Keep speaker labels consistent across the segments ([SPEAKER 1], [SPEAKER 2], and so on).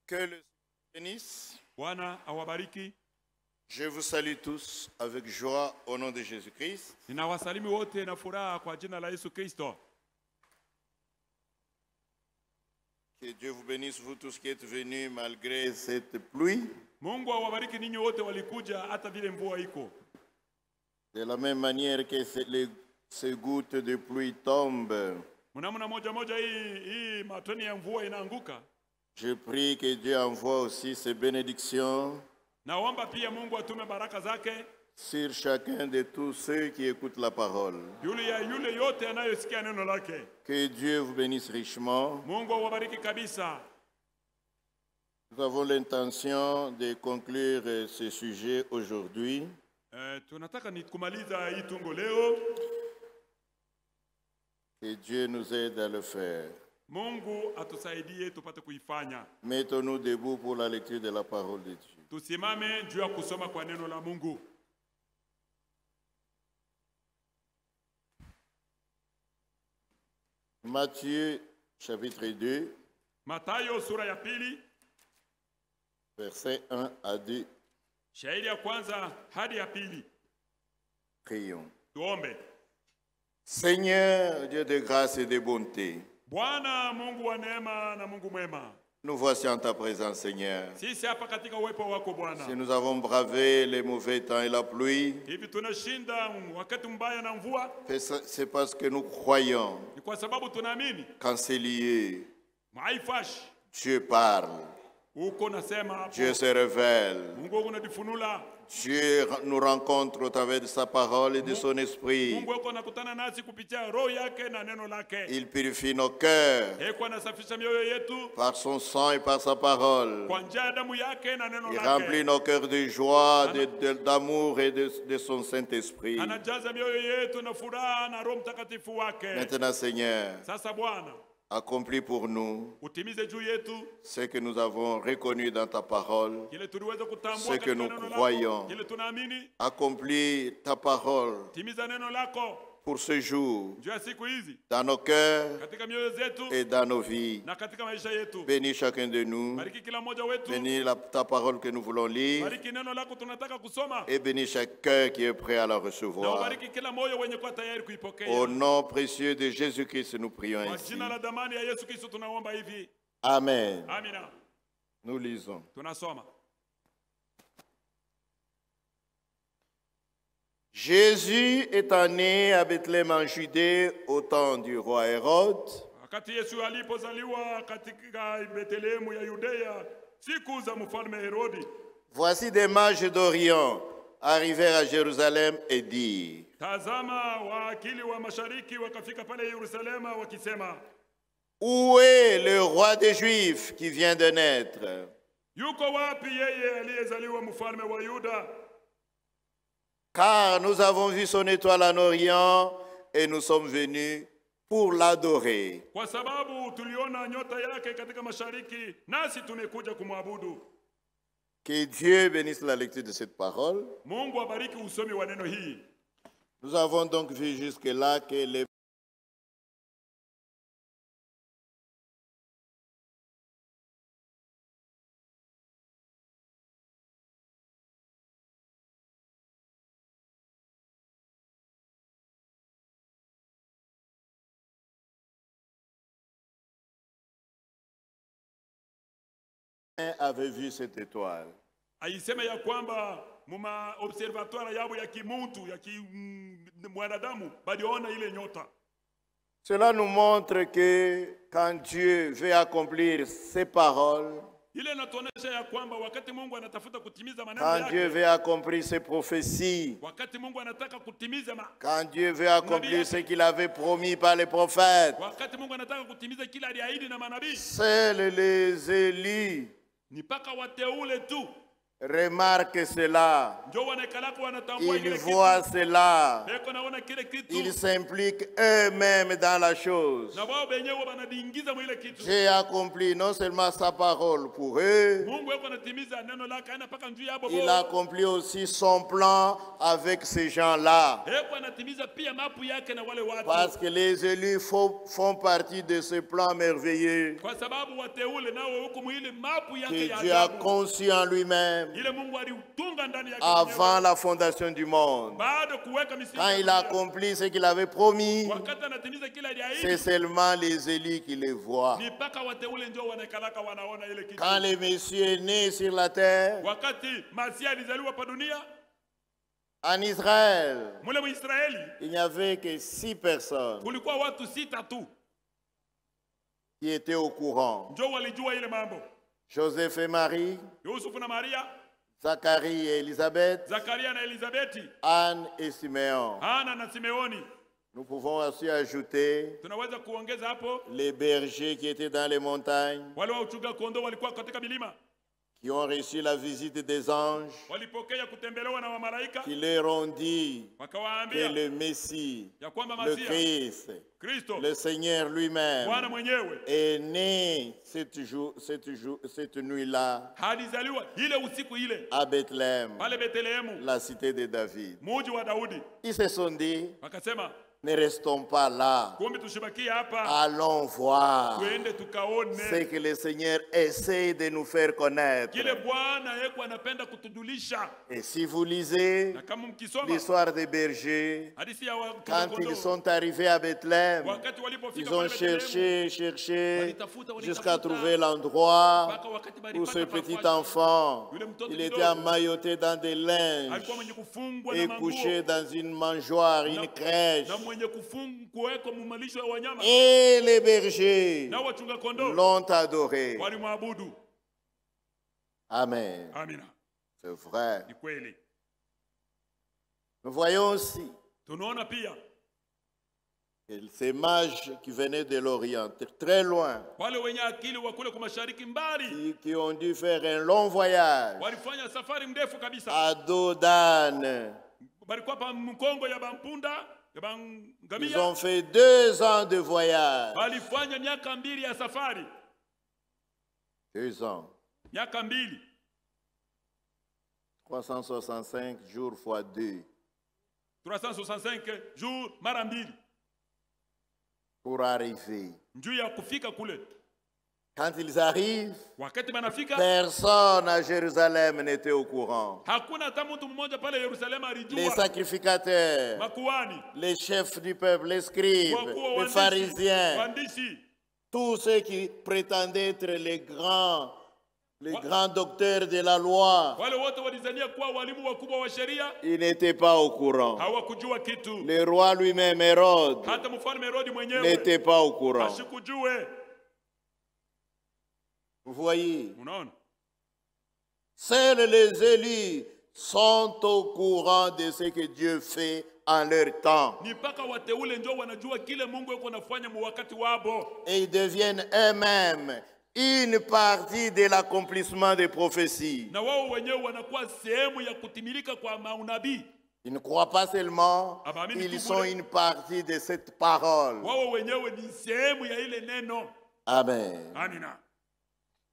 [SPEAKER 1] Que le Seigneur bénisse.
[SPEAKER 2] Bwana awabariki.
[SPEAKER 1] Je vous salue tous avec joie au nom de Jésus-Christ.
[SPEAKER 2] Ninawasalimu wote na furaha kwa jina la Yesu Kristo.
[SPEAKER 1] Que Dieu vous bénisse, vous tous qui êtes venus malgré cette pluie.
[SPEAKER 2] Mungu awabariki ninyi wote walikuja hata vile mvua iko.
[SPEAKER 1] De la même manière que ces gouttes de pluie tombent,
[SPEAKER 2] Mnamna moja moja hii matone ya mvua inaanguka.
[SPEAKER 1] je prie que Dieu envoie aussi ses bénédictions
[SPEAKER 2] Naomba pia Mungu atume baraka zake
[SPEAKER 1] sur chacun de tous ceux qui écoutent la parole.
[SPEAKER 2] yule yote anayosikia neno lake.
[SPEAKER 1] Que Dieu vous bénisse richement.
[SPEAKER 2] Mungu awabariki kabisa.
[SPEAKER 1] Nous avons l'intention de conclure ce sujet aujourd'hui.
[SPEAKER 2] Tunataka kumaliza hii tungo leo.
[SPEAKER 1] Que Dieu nous aide à le faire.
[SPEAKER 2] Mungu atusaidie tupate kuifanya.
[SPEAKER 1] Mettons-nous debout pour la lecture de la parole de Dieu.
[SPEAKER 2] Tusimame juu ya kusoma kwa neno la Mungu.
[SPEAKER 1] Matthieu chapitre 2,
[SPEAKER 2] Mathayo sura ya pili,
[SPEAKER 1] versets 1 à 2.
[SPEAKER 2] shairi ya kwanza hadi ya pili.
[SPEAKER 1] Prions.
[SPEAKER 2] Tuombe.
[SPEAKER 1] Seigneur, Dieu de grâce et de bonté,
[SPEAKER 2] Bwana Mungu wa neema na Mungu mwema,
[SPEAKER 1] nous voici en ta présence, Seigneur.
[SPEAKER 2] sisi hapa katika uwepo wako Bwana.
[SPEAKER 1] Si nous avons bravé les mauvais temps et la pluie,
[SPEAKER 2] Hivi tunashinda wakati mbaya na mvua,
[SPEAKER 1] c'est parce que nous croyons
[SPEAKER 2] ni kwa sababu tunaamini
[SPEAKER 1] qu'en ces lieux,
[SPEAKER 2] maifash
[SPEAKER 1] Dieu parle,
[SPEAKER 2] uko nasema hapo.
[SPEAKER 1] Dieu se révèle,
[SPEAKER 2] Mungu unadifunula.
[SPEAKER 1] Dieu nous rencontre au travers de sa parole et de son esprit.
[SPEAKER 2] Mungu uko nakutana nasi kupitia roho yake na neno lake.
[SPEAKER 1] Il purifie nos cœurs
[SPEAKER 2] Eko anasafisha mioyo yetu
[SPEAKER 1] par son sang et par sa parole.
[SPEAKER 2] kwa njia ya damu yake na neno
[SPEAKER 1] Il
[SPEAKER 2] lake.
[SPEAKER 1] remplit nos cœurs de joie, d'amour et de son Saint-Esprit.
[SPEAKER 2] Anajaza mioyo yetu na furaha na Roho Mtakatifu wake.
[SPEAKER 1] Maintenant, Seigneur,
[SPEAKER 2] Sasa Bwana,
[SPEAKER 1] accomplis pour nous
[SPEAKER 2] utimize juu yetu
[SPEAKER 1] ce que nous avons reconnu dans ta parole.
[SPEAKER 2] kile tuliweza kutambua
[SPEAKER 1] Ce que
[SPEAKER 2] katika
[SPEAKER 1] nous
[SPEAKER 2] neno lako,
[SPEAKER 1] croyons.
[SPEAKER 2] kile tunaamini.
[SPEAKER 1] Accomplis ta parole
[SPEAKER 2] Timiza neno lako
[SPEAKER 1] pour ce jour,
[SPEAKER 2] juu ya siku hizi
[SPEAKER 1] dans nos cœurs
[SPEAKER 2] katika mioyo zetu
[SPEAKER 1] et dans nos vies.
[SPEAKER 2] na katika maisha yetu.
[SPEAKER 1] Bénis chacun de nous.
[SPEAKER 2] Bariki kila mmoja wetu.
[SPEAKER 1] Bénis ta parole que nous voulons lire.
[SPEAKER 2] Bariki neno lako tunataka kusoma.
[SPEAKER 1] Et bénis chaque cœur qui est prêt à la
[SPEAKER 2] Na
[SPEAKER 1] recevoir.
[SPEAKER 2] ubariki kila moyo wenye kuwa tayari kuipokea.
[SPEAKER 1] Au nom précieux de Jésus-Christ, nous prions
[SPEAKER 2] Kwa
[SPEAKER 1] ainsi.
[SPEAKER 2] jina la damani ya Yesu Kristo tunaomba hivi.
[SPEAKER 1] Amen.
[SPEAKER 2] Amina.
[SPEAKER 1] Nous lisons.
[SPEAKER 2] Tunasoma.
[SPEAKER 1] Jésus étant né à Bethléem en Judée au temps du roi Hérode,
[SPEAKER 2] Wakati Yesu alipozaliwa katika Bethlehemu ya Yudea siku za mfalme Herodi,
[SPEAKER 1] voici des mages d'Orient arrivèrent à Jérusalem et dirent:
[SPEAKER 2] tazama waakili wa mashariki wakafika pale Yerusalema wakisema,
[SPEAKER 1] Où est le roi des Juifs qui vient de naître?
[SPEAKER 2] yuko wapi yeye aliyezaliwa mfalme wa Yuda?
[SPEAKER 1] Car nous avons vu son étoile en Orient et nous sommes venus pour l'adorer.
[SPEAKER 2] Kwa sababu tuliona nyota yake katika mashariki nasi tumekuja kumwabudu.
[SPEAKER 1] Que Dieu bénisse la lecture de cette parole.
[SPEAKER 2] Mungu abariki usomi wa neno hii.
[SPEAKER 1] Nous avons donc vu jusque-là que les avaient vu cette étoile.
[SPEAKER 2] Aisema ya kwamba muma observatoire yabo ya kimuntu ya mwanadamu baliona ile nyota.
[SPEAKER 1] Cela nous montre que quand Dieu veut accomplir ses paroles,
[SPEAKER 2] Ile inatuonesha ya kwamba wakati Mungu anatafuta kutimiza maneno
[SPEAKER 1] quand Dieu
[SPEAKER 2] yake,
[SPEAKER 1] veut accomplir ses prophéties,
[SPEAKER 2] wakati Mungu anataka kutimiza
[SPEAKER 1] quand Dieu veut accomplir ce qu'il avait promis par les prophètes,
[SPEAKER 2] wakati Mungu anataka kutimiza kila aliahidi na manabii,
[SPEAKER 1] seuls les élus
[SPEAKER 2] ni paka wateule tu
[SPEAKER 1] remarquent cela,
[SPEAKER 2] njo wanaikalaka wanatambua
[SPEAKER 1] ils
[SPEAKER 2] kile
[SPEAKER 1] voient
[SPEAKER 2] kitu,
[SPEAKER 1] cela,
[SPEAKER 2] beko naona kile kitu,
[SPEAKER 1] ils s'impliquent eux-mêmes dans la chose.
[SPEAKER 2] na wao wenyewe wanadiingiza mwile kitu.
[SPEAKER 1] J'ai accompli non seulement sa parole pour eux,
[SPEAKER 2] Mungu yako anatimiza neno lake, aina paka njuu yabo
[SPEAKER 1] il
[SPEAKER 2] bo.
[SPEAKER 1] accomplit aussi son plan avec ces gens-là.
[SPEAKER 2] Yeko anatimiza pia mapu yake na wale watu.
[SPEAKER 1] Parce que les élus font partie de ce plan merveilleux
[SPEAKER 2] Kwa sababu wateule nao huko mwile mapu yake
[SPEAKER 1] que
[SPEAKER 2] ya
[SPEAKER 1] Dieu a
[SPEAKER 2] ajabu.
[SPEAKER 1] conçu en lui-même
[SPEAKER 2] Ile Mungu aliutunga ndani yake
[SPEAKER 1] avant la fondation du monde.
[SPEAKER 2] baada kuweka misingi.
[SPEAKER 1] Quand il a accompli ce qu'il avait promis,
[SPEAKER 2] Wakati anatimiza kila
[SPEAKER 1] c'est
[SPEAKER 2] aliahidi,
[SPEAKER 1] seulement les élus qui le voient.
[SPEAKER 2] ni paka wateule ndio wanakalaka wanaona ile kitu.
[SPEAKER 1] Quand le Messie est né sur la terre,
[SPEAKER 2] Wakati Masia alizaliwa pa dunia,
[SPEAKER 1] en Israël,
[SPEAKER 2] mule Mwisraeli
[SPEAKER 1] il n'y avait que 6 personnes
[SPEAKER 2] kulikuwa watu 6 tu
[SPEAKER 1] qui étaient au courant.
[SPEAKER 2] ndio walijua ile mambo.
[SPEAKER 1] Joseph et Marie,
[SPEAKER 2] Yusufu na Maria,
[SPEAKER 1] Zacharie et Élisabeth,
[SPEAKER 2] Zakaria na Elizabeti,
[SPEAKER 1] Anne et Siméon.
[SPEAKER 2] Hana na Simeoni.
[SPEAKER 1] Nous pouvons aussi ajouter
[SPEAKER 2] Tunaweza kuongeza hapo
[SPEAKER 1] les bergers qui étaient dans les montagnes,
[SPEAKER 2] wale wachunga kondoo walikuwa katika milima,
[SPEAKER 1] qui ont reçu la visite des anges,
[SPEAKER 2] walipokea kutembelewa na wamalaika,
[SPEAKER 1] qui leur ont dit que
[SPEAKER 2] wakawaambia
[SPEAKER 1] le Messie,
[SPEAKER 2] ya kwamba
[SPEAKER 1] le
[SPEAKER 2] Masia
[SPEAKER 1] Christ,
[SPEAKER 2] Kristo
[SPEAKER 1] le Seigneur
[SPEAKER 2] Bwana
[SPEAKER 1] lui-même,
[SPEAKER 2] mwenyewe
[SPEAKER 1] est né cette nuit-là
[SPEAKER 2] alizaliwa ile usiku ile
[SPEAKER 1] à Bethléem,
[SPEAKER 2] pale Betlehemu,
[SPEAKER 1] la cité de David.
[SPEAKER 2] muji wa Daudi.
[SPEAKER 1] Ils se sont dit,
[SPEAKER 2] Wakasema
[SPEAKER 1] ne restons pas là,
[SPEAKER 2] kumbe tushibakie hapa,
[SPEAKER 1] allons voir
[SPEAKER 2] tuende
[SPEAKER 1] ce
[SPEAKER 2] tukaone
[SPEAKER 1] que le Seigneur essaie de nous faire connaître.
[SPEAKER 2] kile Bwana yeko anapenda kutujulisha.
[SPEAKER 1] Et si vous lisez
[SPEAKER 2] Na kama mkisoma
[SPEAKER 1] l'histoire des bergers,
[SPEAKER 2] hadithi ya wachunga
[SPEAKER 1] quand
[SPEAKER 2] kondoo,
[SPEAKER 1] ils sont arrivés à Bethléem,
[SPEAKER 2] wakati walipofika
[SPEAKER 1] ils ont
[SPEAKER 2] pale Betlehemu,
[SPEAKER 1] cherché jusqu'à trouver l'endroit
[SPEAKER 2] mpaka wakati
[SPEAKER 1] où ce
[SPEAKER 2] balipata
[SPEAKER 1] petit
[SPEAKER 2] nafasi,
[SPEAKER 1] enfant,
[SPEAKER 2] yule mtoto
[SPEAKER 1] il était
[SPEAKER 2] kidogo
[SPEAKER 1] emmailloté dans des linges
[SPEAKER 2] alikuwa mwenye kufungwa
[SPEAKER 1] et
[SPEAKER 2] na
[SPEAKER 1] couché
[SPEAKER 2] manguo
[SPEAKER 1] dans une mangeoire, une crèche.
[SPEAKER 2] na mwenye kuwekwa mumalisho ya wanyama,
[SPEAKER 1] Et les bergers
[SPEAKER 2] na wachunga kondoo
[SPEAKER 1] l'ont adoré.
[SPEAKER 2] walimwabudu.
[SPEAKER 1] Amen.
[SPEAKER 2] Amina,
[SPEAKER 1] C'est vrai.
[SPEAKER 2] ni kweli.
[SPEAKER 1] Nous voyons aussi
[SPEAKER 2] Tunaona pia
[SPEAKER 1] que ces mages qui venaient de l'Orient, très loin,
[SPEAKER 2] wale wenye akili wa kule kwa mashariki mbali
[SPEAKER 1] qui ont dû faire un long voyage
[SPEAKER 2] walifanya safari ndefu kabisa,
[SPEAKER 1] à dos d'âne.
[SPEAKER 2] balikuwa pa mkongo ya bampunda ya
[SPEAKER 1] Ils
[SPEAKER 2] bangamia,
[SPEAKER 1] ont fait 2 ans de voyage.
[SPEAKER 2] walifanya miaka 2 ya safari,
[SPEAKER 1] 2 ans.
[SPEAKER 2] miaka 2,
[SPEAKER 1] 365 jours fois 2
[SPEAKER 2] 365 jours mara 2
[SPEAKER 1] pour arriver.
[SPEAKER 2] njuu ya kufika kule.
[SPEAKER 1] Quand ils arrivent,
[SPEAKER 2] Wakati banafika
[SPEAKER 1] personne à Jérusalem n'était au courant.
[SPEAKER 2] hakuna hata mtu mmoja pale Yerusalemu
[SPEAKER 1] Les
[SPEAKER 2] alijua.
[SPEAKER 1] sacrificateurs,
[SPEAKER 2] Makuhani,
[SPEAKER 1] les chefs du peuple, les scribes,
[SPEAKER 2] wakuu
[SPEAKER 1] les pharisiens,
[SPEAKER 2] waandishi,
[SPEAKER 1] tous ceux qui prétendaient être les grands docteurs de la loi,
[SPEAKER 2] wale wote walizania kuwa walimu wakubwa wa sheria,
[SPEAKER 1] ils n'étaient pas au courant.
[SPEAKER 2] hawakujua kitu.
[SPEAKER 1] Le roi lui-même, Hérode,
[SPEAKER 2] Hata mfalme Herodi mwenyewe
[SPEAKER 1] n'était pas au courant.
[SPEAKER 2] hashikujue.
[SPEAKER 1] Vous voyez,
[SPEAKER 2] Unaona,
[SPEAKER 1] seuls les élus sont au courant de ce que Dieu fait en leur temps.
[SPEAKER 2] ni mpaka wateule ndio wanajua kile Mungu yuko anafanya mu wakati wabo,
[SPEAKER 1] Et ils deviennent eux-mêmes une partie de l'accomplissement des prophéties.
[SPEAKER 2] na wao wenyewe wanakuwa sehemu ya kutimilika kwa maunabii.
[SPEAKER 1] Ils ne croient pas seulement, ils sont une partie de cette parole.
[SPEAKER 2] Wao wenyewe ni sehemu ya ile neno.
[SPEAKER 1] Amen.
[SPEAKER 2] Amina.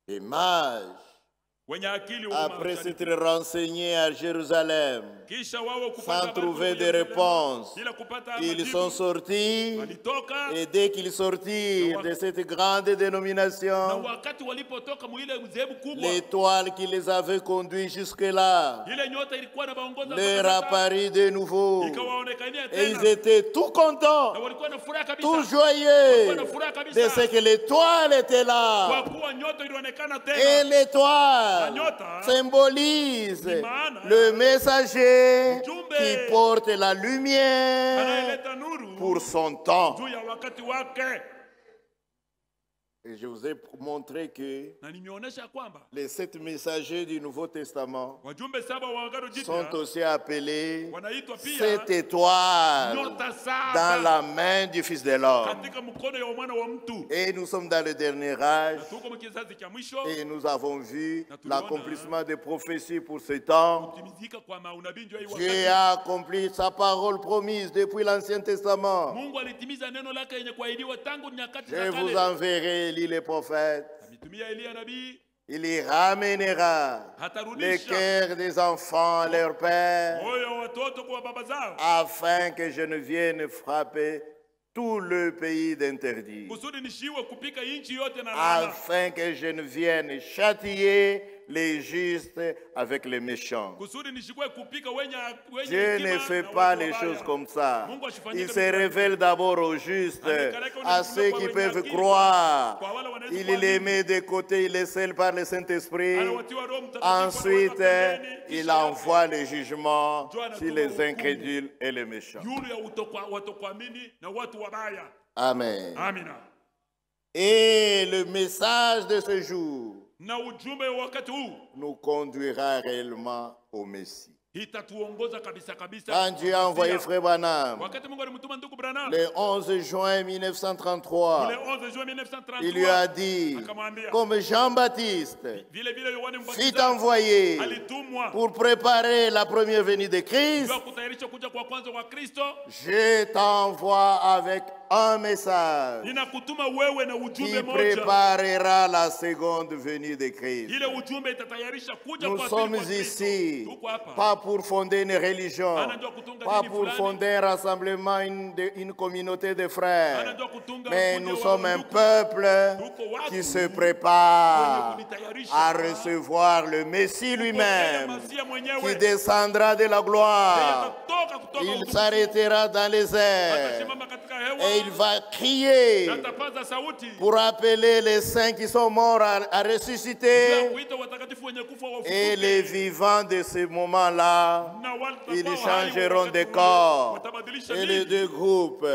[SPEAKER 1] Les mages,
[SPEAKER 2] Wenye akili wa
[SPEAKER 1] après
[SPEAKER 2] mashariki.
[SPEAKER 1] s'être renseignés à Jérusalem,
[SPEAKER 2] Kisha wao kupata
[SPEAKER 1] sans
[SPEAKER 2] habari
[SPEAKER 1] trouver
[SPEAKER 2] kutoka
[SPEAKER 1] de
[SPEAKER 2] Yerusalemu,
[SPEAKER 1] réponse,
[SPEAKER 2] bila kupata
[SPEAKER 1] ils
[SPEAKER 2] majibu,
[SPEAKER 1] sont sortis.
[SPEAKER 2] walitoka.
[SPEAKER 1] Et dès qu'ils sortirent de cette grande
[SPEAKER 2] Na
[SPEAKER 1] dénomination,
[SPEAKER 2] wakati walipotoka mwile mzehebu kubwa,
[SPEAKER 1] l'étoile qui les avait conduits jusque-là
[SPEAKER 2] ile nyota ilikuwa na baongoza
[SPEAKER 1] leur
[SPEAKER 2] mpaka
[SPEAKER 1] apparut de nouveau.
[SPEAKER 2] ikawaonekania
[SPEAKER 1] Et ils
[SPEAKER 2] tena,
[SPEAKER 1] étaient tout contents,
[SPEAKER 2] na walikuwa na furaha kabisa,
[SPEAKER 1] tout joyeux
[SPEAKER 2] walikuwa na furaha
[SPEAKER 1] de
[SPEAKER 2] kabisa,
[SPEAKER 1] ce que l'étoile était
[SPEAKER 2] kwa
[SPEAKER 1] là.
[SPEAKER 2] kuwa nyota ilionekana
[SPEAKER 1] Et
[SPEAKER 2] tena.
[SPEAKER 1] l'étoile symbolise le messager qui porte la lumière
[SPEAKER 2] Anaileta nuru
[SPEAKER 1] pour son temps.
[SPEAKER 2] juu ya wakati wake.
[SPEAKER 1] Et je vous ai montré que
[SPEAKER 2] Na nimeonyesha kwamba
[SPEAKER 1] les 7 messagers du Nouveau Testament
[SPEAKER 2] wajumbe 7 wa Agano
[SPEAKER 1] sont
[SPEAKER 2] Jipya
[SPEAKER 1] aussi appelés
[SPEAKER 2] wanaitwa pia
[SPEAKER 1] 7 étoiles
[SPEAKER 2] nyota
[SPEAKER 1] dans
[SPEAKER 2] 7
[SPEAKER 1] la main du Fils de l'homme.
[SPEAKER 2] katika mkono ya mwana wa mtu.
[SPEAKER 1] Et nous sommes dans le dernier âge
[SPEAKER 2] Na tuko mkizazi cha mwisho
[SPEAKER 1] et nous avons vu l'accomplissement des prophéties pour ce temps.
[SPEAKER 2] kutimizika kwa maunabii ndio hii
[SPEAKER 1] Dieu
[SPEAKER 2] wakati.
[SPEAKER 1] a accompli sa parole promise depuis l'Ancien Testament.
[SPEAKER 2] Mungu alitimiza neno lake yenye kuahidiwa tangu nyakati
[SPEAKER 1] Je
[SPEAKER 2] za
[SPEAKER 1] vous
[SPEAKER 2] kale.
[SPEAKER 1] enverrai, lit les prophètes.
[SPEAKER 2] Ametumia Elia nabii,
[SPEAKER 1] Il y ramènera les
[SPEAKER 2] hatarudisha
[SPEAKER 1] cœurs des enfants à leur père,
[SPEAKER 2] moyo wa watoto kwa baba zao,
[SPEAKER 1] afin que je ne vienne frapper tout le pays d'interdit,
[SPEAKER 2] kusudi nishiwe kupika nchi yote na laana,
[SPEAKER 1] afin que je ne vienne châtier les justes avec les méchants.
[SPEAKER 2] kusudi nishikwe kupika wenye
[SPEAKER 1] Dieu ne fait pas les choses comme ça. Il se révèle d'abord aux justes, à ceux qui peuvent croire. Il les met de côté, il les scelle par le Saint-Esprit. Ensuite, il envoie le jugement sur les incrédules et les méchants.
[SPEAKER 2] yule ya watokuamini na watu wabaya.
[SPEAKER 1] Amen.
[SPEAKER 2] Amina.
[SPEAKER 1] Et le message de ce jour
[SPEAKER 2] Na ujumbe wa wakati huu
[SPEAKER 1] nous conduira réellement au Messie.
[SPEAKER 2] itatuongoza kabisa kabisa.
[SPEAKER 1] Quand Dieu a envoyé Frère Branham,
[SPEAKER 2] Wakati Mungu alimtuma ndugu Branham
[SPEAKER 1] le 11 juin 1933,
[SPEAKER 2] le 11 juin 1933,
[SPEAKER 1] il lui a dit,
[SPEAKER 2] akamwambia
[SPEAKER 1] comme Jean-Baptiste
[SPEAKER 2] vile vile Yohane
[SPEAKER 1] fut
[SPEAKER 2] Mbatizaji
[SPEAKER 1] envoyé
[SPEAKER 2] alitumwa
[SPEAKER 1] pour préparer la première venue de Christ,
[SPEAKER 2] kwa kutayarisha kuja kwa kwanza kwa Kristo,
[SPEAKER 1] je t'envoie avec un message
[SPEAKER 2] ninakutuma wewe na
[SPEAKER 1] qui
[SPEAKER 2] ujumbe moja.
[SPEAKER 1] préparera la seconde venue de Christ.
[SPEAKER 2] Ile ujumbe itatayarisha kuja
[SPEAKER 1] Nous
[SPEAKER 2] kwa
[SPEAKER 1] sommes
[SPEAKER 2] pili kwa Kristo.
[SPEAKER 1] ici,
[SPEAKER 2] Tuko hapa
[SPEAKER 1] pas pour fonder une religion,
[SPEAKER 2] anajua kutunga
[SPEAKER 1] pas
[SPEAKER 2] dini
[SPEAKER 1] pour
[SPEAKER 2] fulani,
[SPEAKER 1] fonder un rassemblement, une communauté de frères,
[SPEAKER 2] anajua kutunga
[SPEAKER 1] mais
[SPEAKER 2] kundi
[SPEAKER 1] nous
[SPEAKER 2] wa
[SPEAKER 1] sommes un
[SPEAKER 2] ndugu.
[SPEAKER 1] peuple
[SPEAKER 2] Tuko watu
[SPEAKER 1] qui se prépare
[SPEAKER 2] wenye kujitayarisha
[SPEAKER 1] à recevoir le Messie
[SPEAKER 2] kupokea
[SPEAKER 1] lui-même,
[SPEAKER 2] Masia
[SPEAKER 1] qui
[SPEAKER 2] mwenyewe.
[SPEAKER 1] descendra de la gloire.
[SPEAKER 2] Atatoka kutoka
[SPEAKER 1] Il
[SPEAKER 2] utukufu,
[SPEAKER 1] s'arrêtera dans les airs
[SPEAKER 2] atasimama katika hewa
[SPEAKER 1] et il va crier
[SPEAKER 2] na atapaza sauti
[SPEAKER 1] pour appeler les saints qui sont morts à
[SPEAKER 2] ya
[SPEAKER 1] ressusciter.
[SPEAKER 2] kuita watakatifu wenye kufa
[SPEAKER 1] Et les
[SPEAKER 2] wafufuke,
[SPEAKER 1] vivants de ce moment-là,
[SPEAKER 2] na wale
[SPEAKER 1] ils
[SPEAKER 2] watakao hai
[SPEAKER 1] changeront
[SPEAKER 2] wakati
[SPEAKER 1] de
[SPEAKER 2] ule,
[SPEAKER 1] corps.
[SPEAKER 2] watabadilisha
[SPEAKER 1] Et les
[SPEAKER 2] mili.
[SPEAKER 1] deux groupes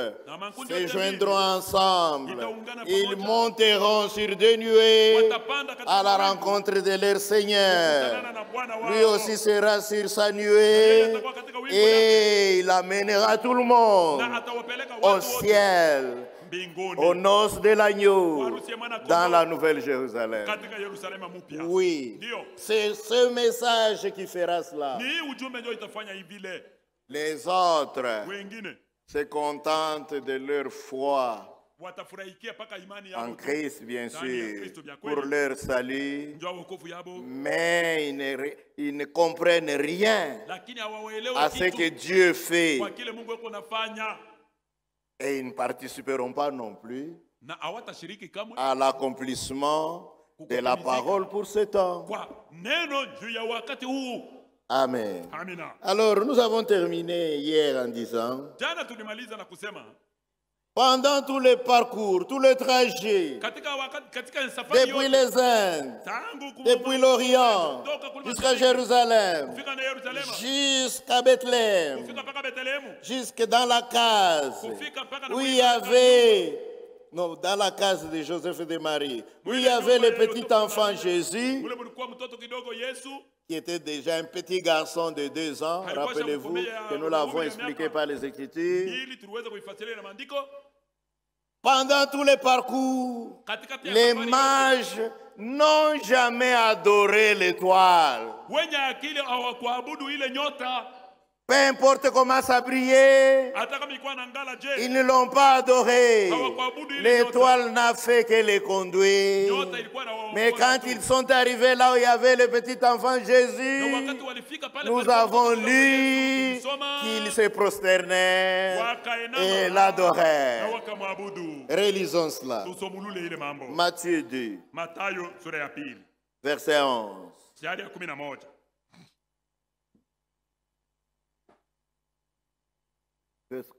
[SPEAKER 1] se joindront ensemble. Ils monteront sur deux nuées
[SPEAKER 2] Watapanda katika
[SPEAKER 1] à la
[SPEAKER 2] mawingu,
[SPEAKER 1] rencontre de leur Seigneur.
[SPEAKER 2] kutanana na Bwana wao.
[SPEAKER 1] Lui aussi sera sur sa
[SPEAKER 2] Yeye
[SPEAKER 1] nuée
[SPEAKER 2] atakuwa katika wingu lake,
[SPEAKER 1] et il amènera tout le monde
[SPEAKER 2] na atawapeleka
[SPEAKER 1] au
[SPEAKER 2] watu wote
[SPEAKER 1] ciel,
[SPEAKER 2] mbinguni
[SPEAKER 1] aux noces de l'agneau,
[SPEAKER 2] harusi ya mwana
[SPEAKER 1] dans la
[SPEAKER 2] kondoo
[SPEAKER 1] Nouvelle Jérusalem.
[SPEAKER 2] katika Yerusalemu mpya.
[SPEAKER 1] Oui,
[SPEAKER 2] Ndio.
[SPEAKER 1] c'est ce message qui fera cela.
[SPEAKER 2] Ni hii ujumbe ndio itafanya hivi vile.
[SPEAKER 1] Les autres
[SPEAKER 2] Wengine
[SPEAKER 1] se contentent de leur foi
[SPEAKER 2] watafurahikia paka imani yao
[SPEAKER 1] en
[SPEAKER 2] tu,
[SPEAKER 1] Christ, bien
[SPEAKER 2] ndani ya
[SPEAKER 1] sûr,
[SPEAKER 2] Kristo vya
[SPEAKER 1] pour
[SPEAKER 2] kweli,
[SPEAKER 1] leur salut,
[SPEAKER 2] ndio wokovu yabo,
[SPEAKER 1] mais ils ne comprennent rien
[SPEAKER 2] lakini hawaelewi
[SPEAKER 1] à ce que
[SPEAKER 2] kitu
[SPEAKER 1] Dieu fait
[SPEAKER 2] kwa kile Mungu yuko nafanya,
[SPEAKER 1] et ils ne participeront pas non plus
[SPEAKER 2] na hawatashiriki kamwe
[SPEAKER 1] à l'accomplissement de la parole pour ce temps.
[SPEAKER 2] kwa neno juu ya wakati huu.
[SPEAKER 1] Amen.
[SPEAKER 2] Amina.
[SPEAKER 1] Alors, nous avons terminé hier en disant,
[SPEAKER 2] Jana tulimaliza na kusema
[SPEAKER 1] pendant tout le parcours, tout le trajet,
[SPEAKER 2] katika wakati, katika safari
[SPEAKER 1] depuis
[SPEAKER 2] yote
[SPEAKER 1] les Indes,
[SPEAKER 2] tangu
[SPEAKER 1] depuis l'Orient,
[SPEAKER 2] kutoka kule
[SPEAKER 1] jusqu'à
[SPEAKER 2] mashariki,
[SPEAKER 1] Jérusalem,
[SPEAKER 2] kufika na Yerusalemu,
[SPEAKER 1] jusqu'à Bethléem,
[SPEAKER 2] kufika mpaka Bethlehemu,
[SPEAKER 1] jusque dans la case
[SPEAKER 2] kufika mpaka na
[SPEAKER 1] où il y avait, non, dans la case de Joseph et de Marie, où il y avait le petit enfant Jésus,
[SPEAKER 2] ule mlikuwa mtoto kidogo Yesu
[SPEAKER 1] qui était déjà un petit garçon de 2 ans. Rappelez-vous que nous l'avons expliqué par les Écritures.
[SPEAKER 2] ili tuweze kuifasiria na maandiko.
[SPEAKER 1] Pendant tout le parcours,
[SPEAKER 2] Katikati ya
[SPEAKER 1] les
[SPEAKER 2] safari
[SPEAKER 1] mages n'ont jamais adoré l'étoile.
[SPEAKER 2] yote, wenye akili hawakuabudu ile nyota,
[SPEAKER 1] Peu importe comment ça brillait,
[SPEAKER 2] hata kama ilikuwa na ngala.
[SPEAKER 1] ils
[SPEAKER 2] Je,
[SPEAKER 1] ne l'ont pas adoré.
[SPEAKER 2] hawakuabudu ile
[SPEAKER 1] L'étoile n'a fait que les conduire.
[SPEAKER 2] nyota ilikuwa na waongoza
[SPEAKER 1] Mais quand
[SPEAKER 2] tu.
[SPEAKER 1] ils sont arrivés là où il y avait le petit enfant
[SPEAKER 2] Na
[SPEAKER 1] Jésus,
[SPEAKER 2] wakati walifika pale
[SPEAKER 1] nous
[SPEAKER 2] pale
[SPEAKER 1] avons
[SPEAKER 2] Yesu,
[SPEAKER 1] lu
[SPEAKER 2] tulisoma,
[SPEAKER 1] qu'ils se prosternèrent
[SPEAKER 2] wakainama
[SPEAKER 1] et
[SPEAKER 2] na
[SPEAKER 1] l'adoraient.
[SPEAKER 2] wakamwabudu.
[SPEAKER 1] Relisons cela.
[SPEAKER 2] Tusomulule ile mambo.
[SPEAKER 1] Matthieu 2,
[SPEAKER 2] Mathayo sura ya pili
[SPEAKER 1] verset 11.
[SPEAKER 2] mstari ya 11.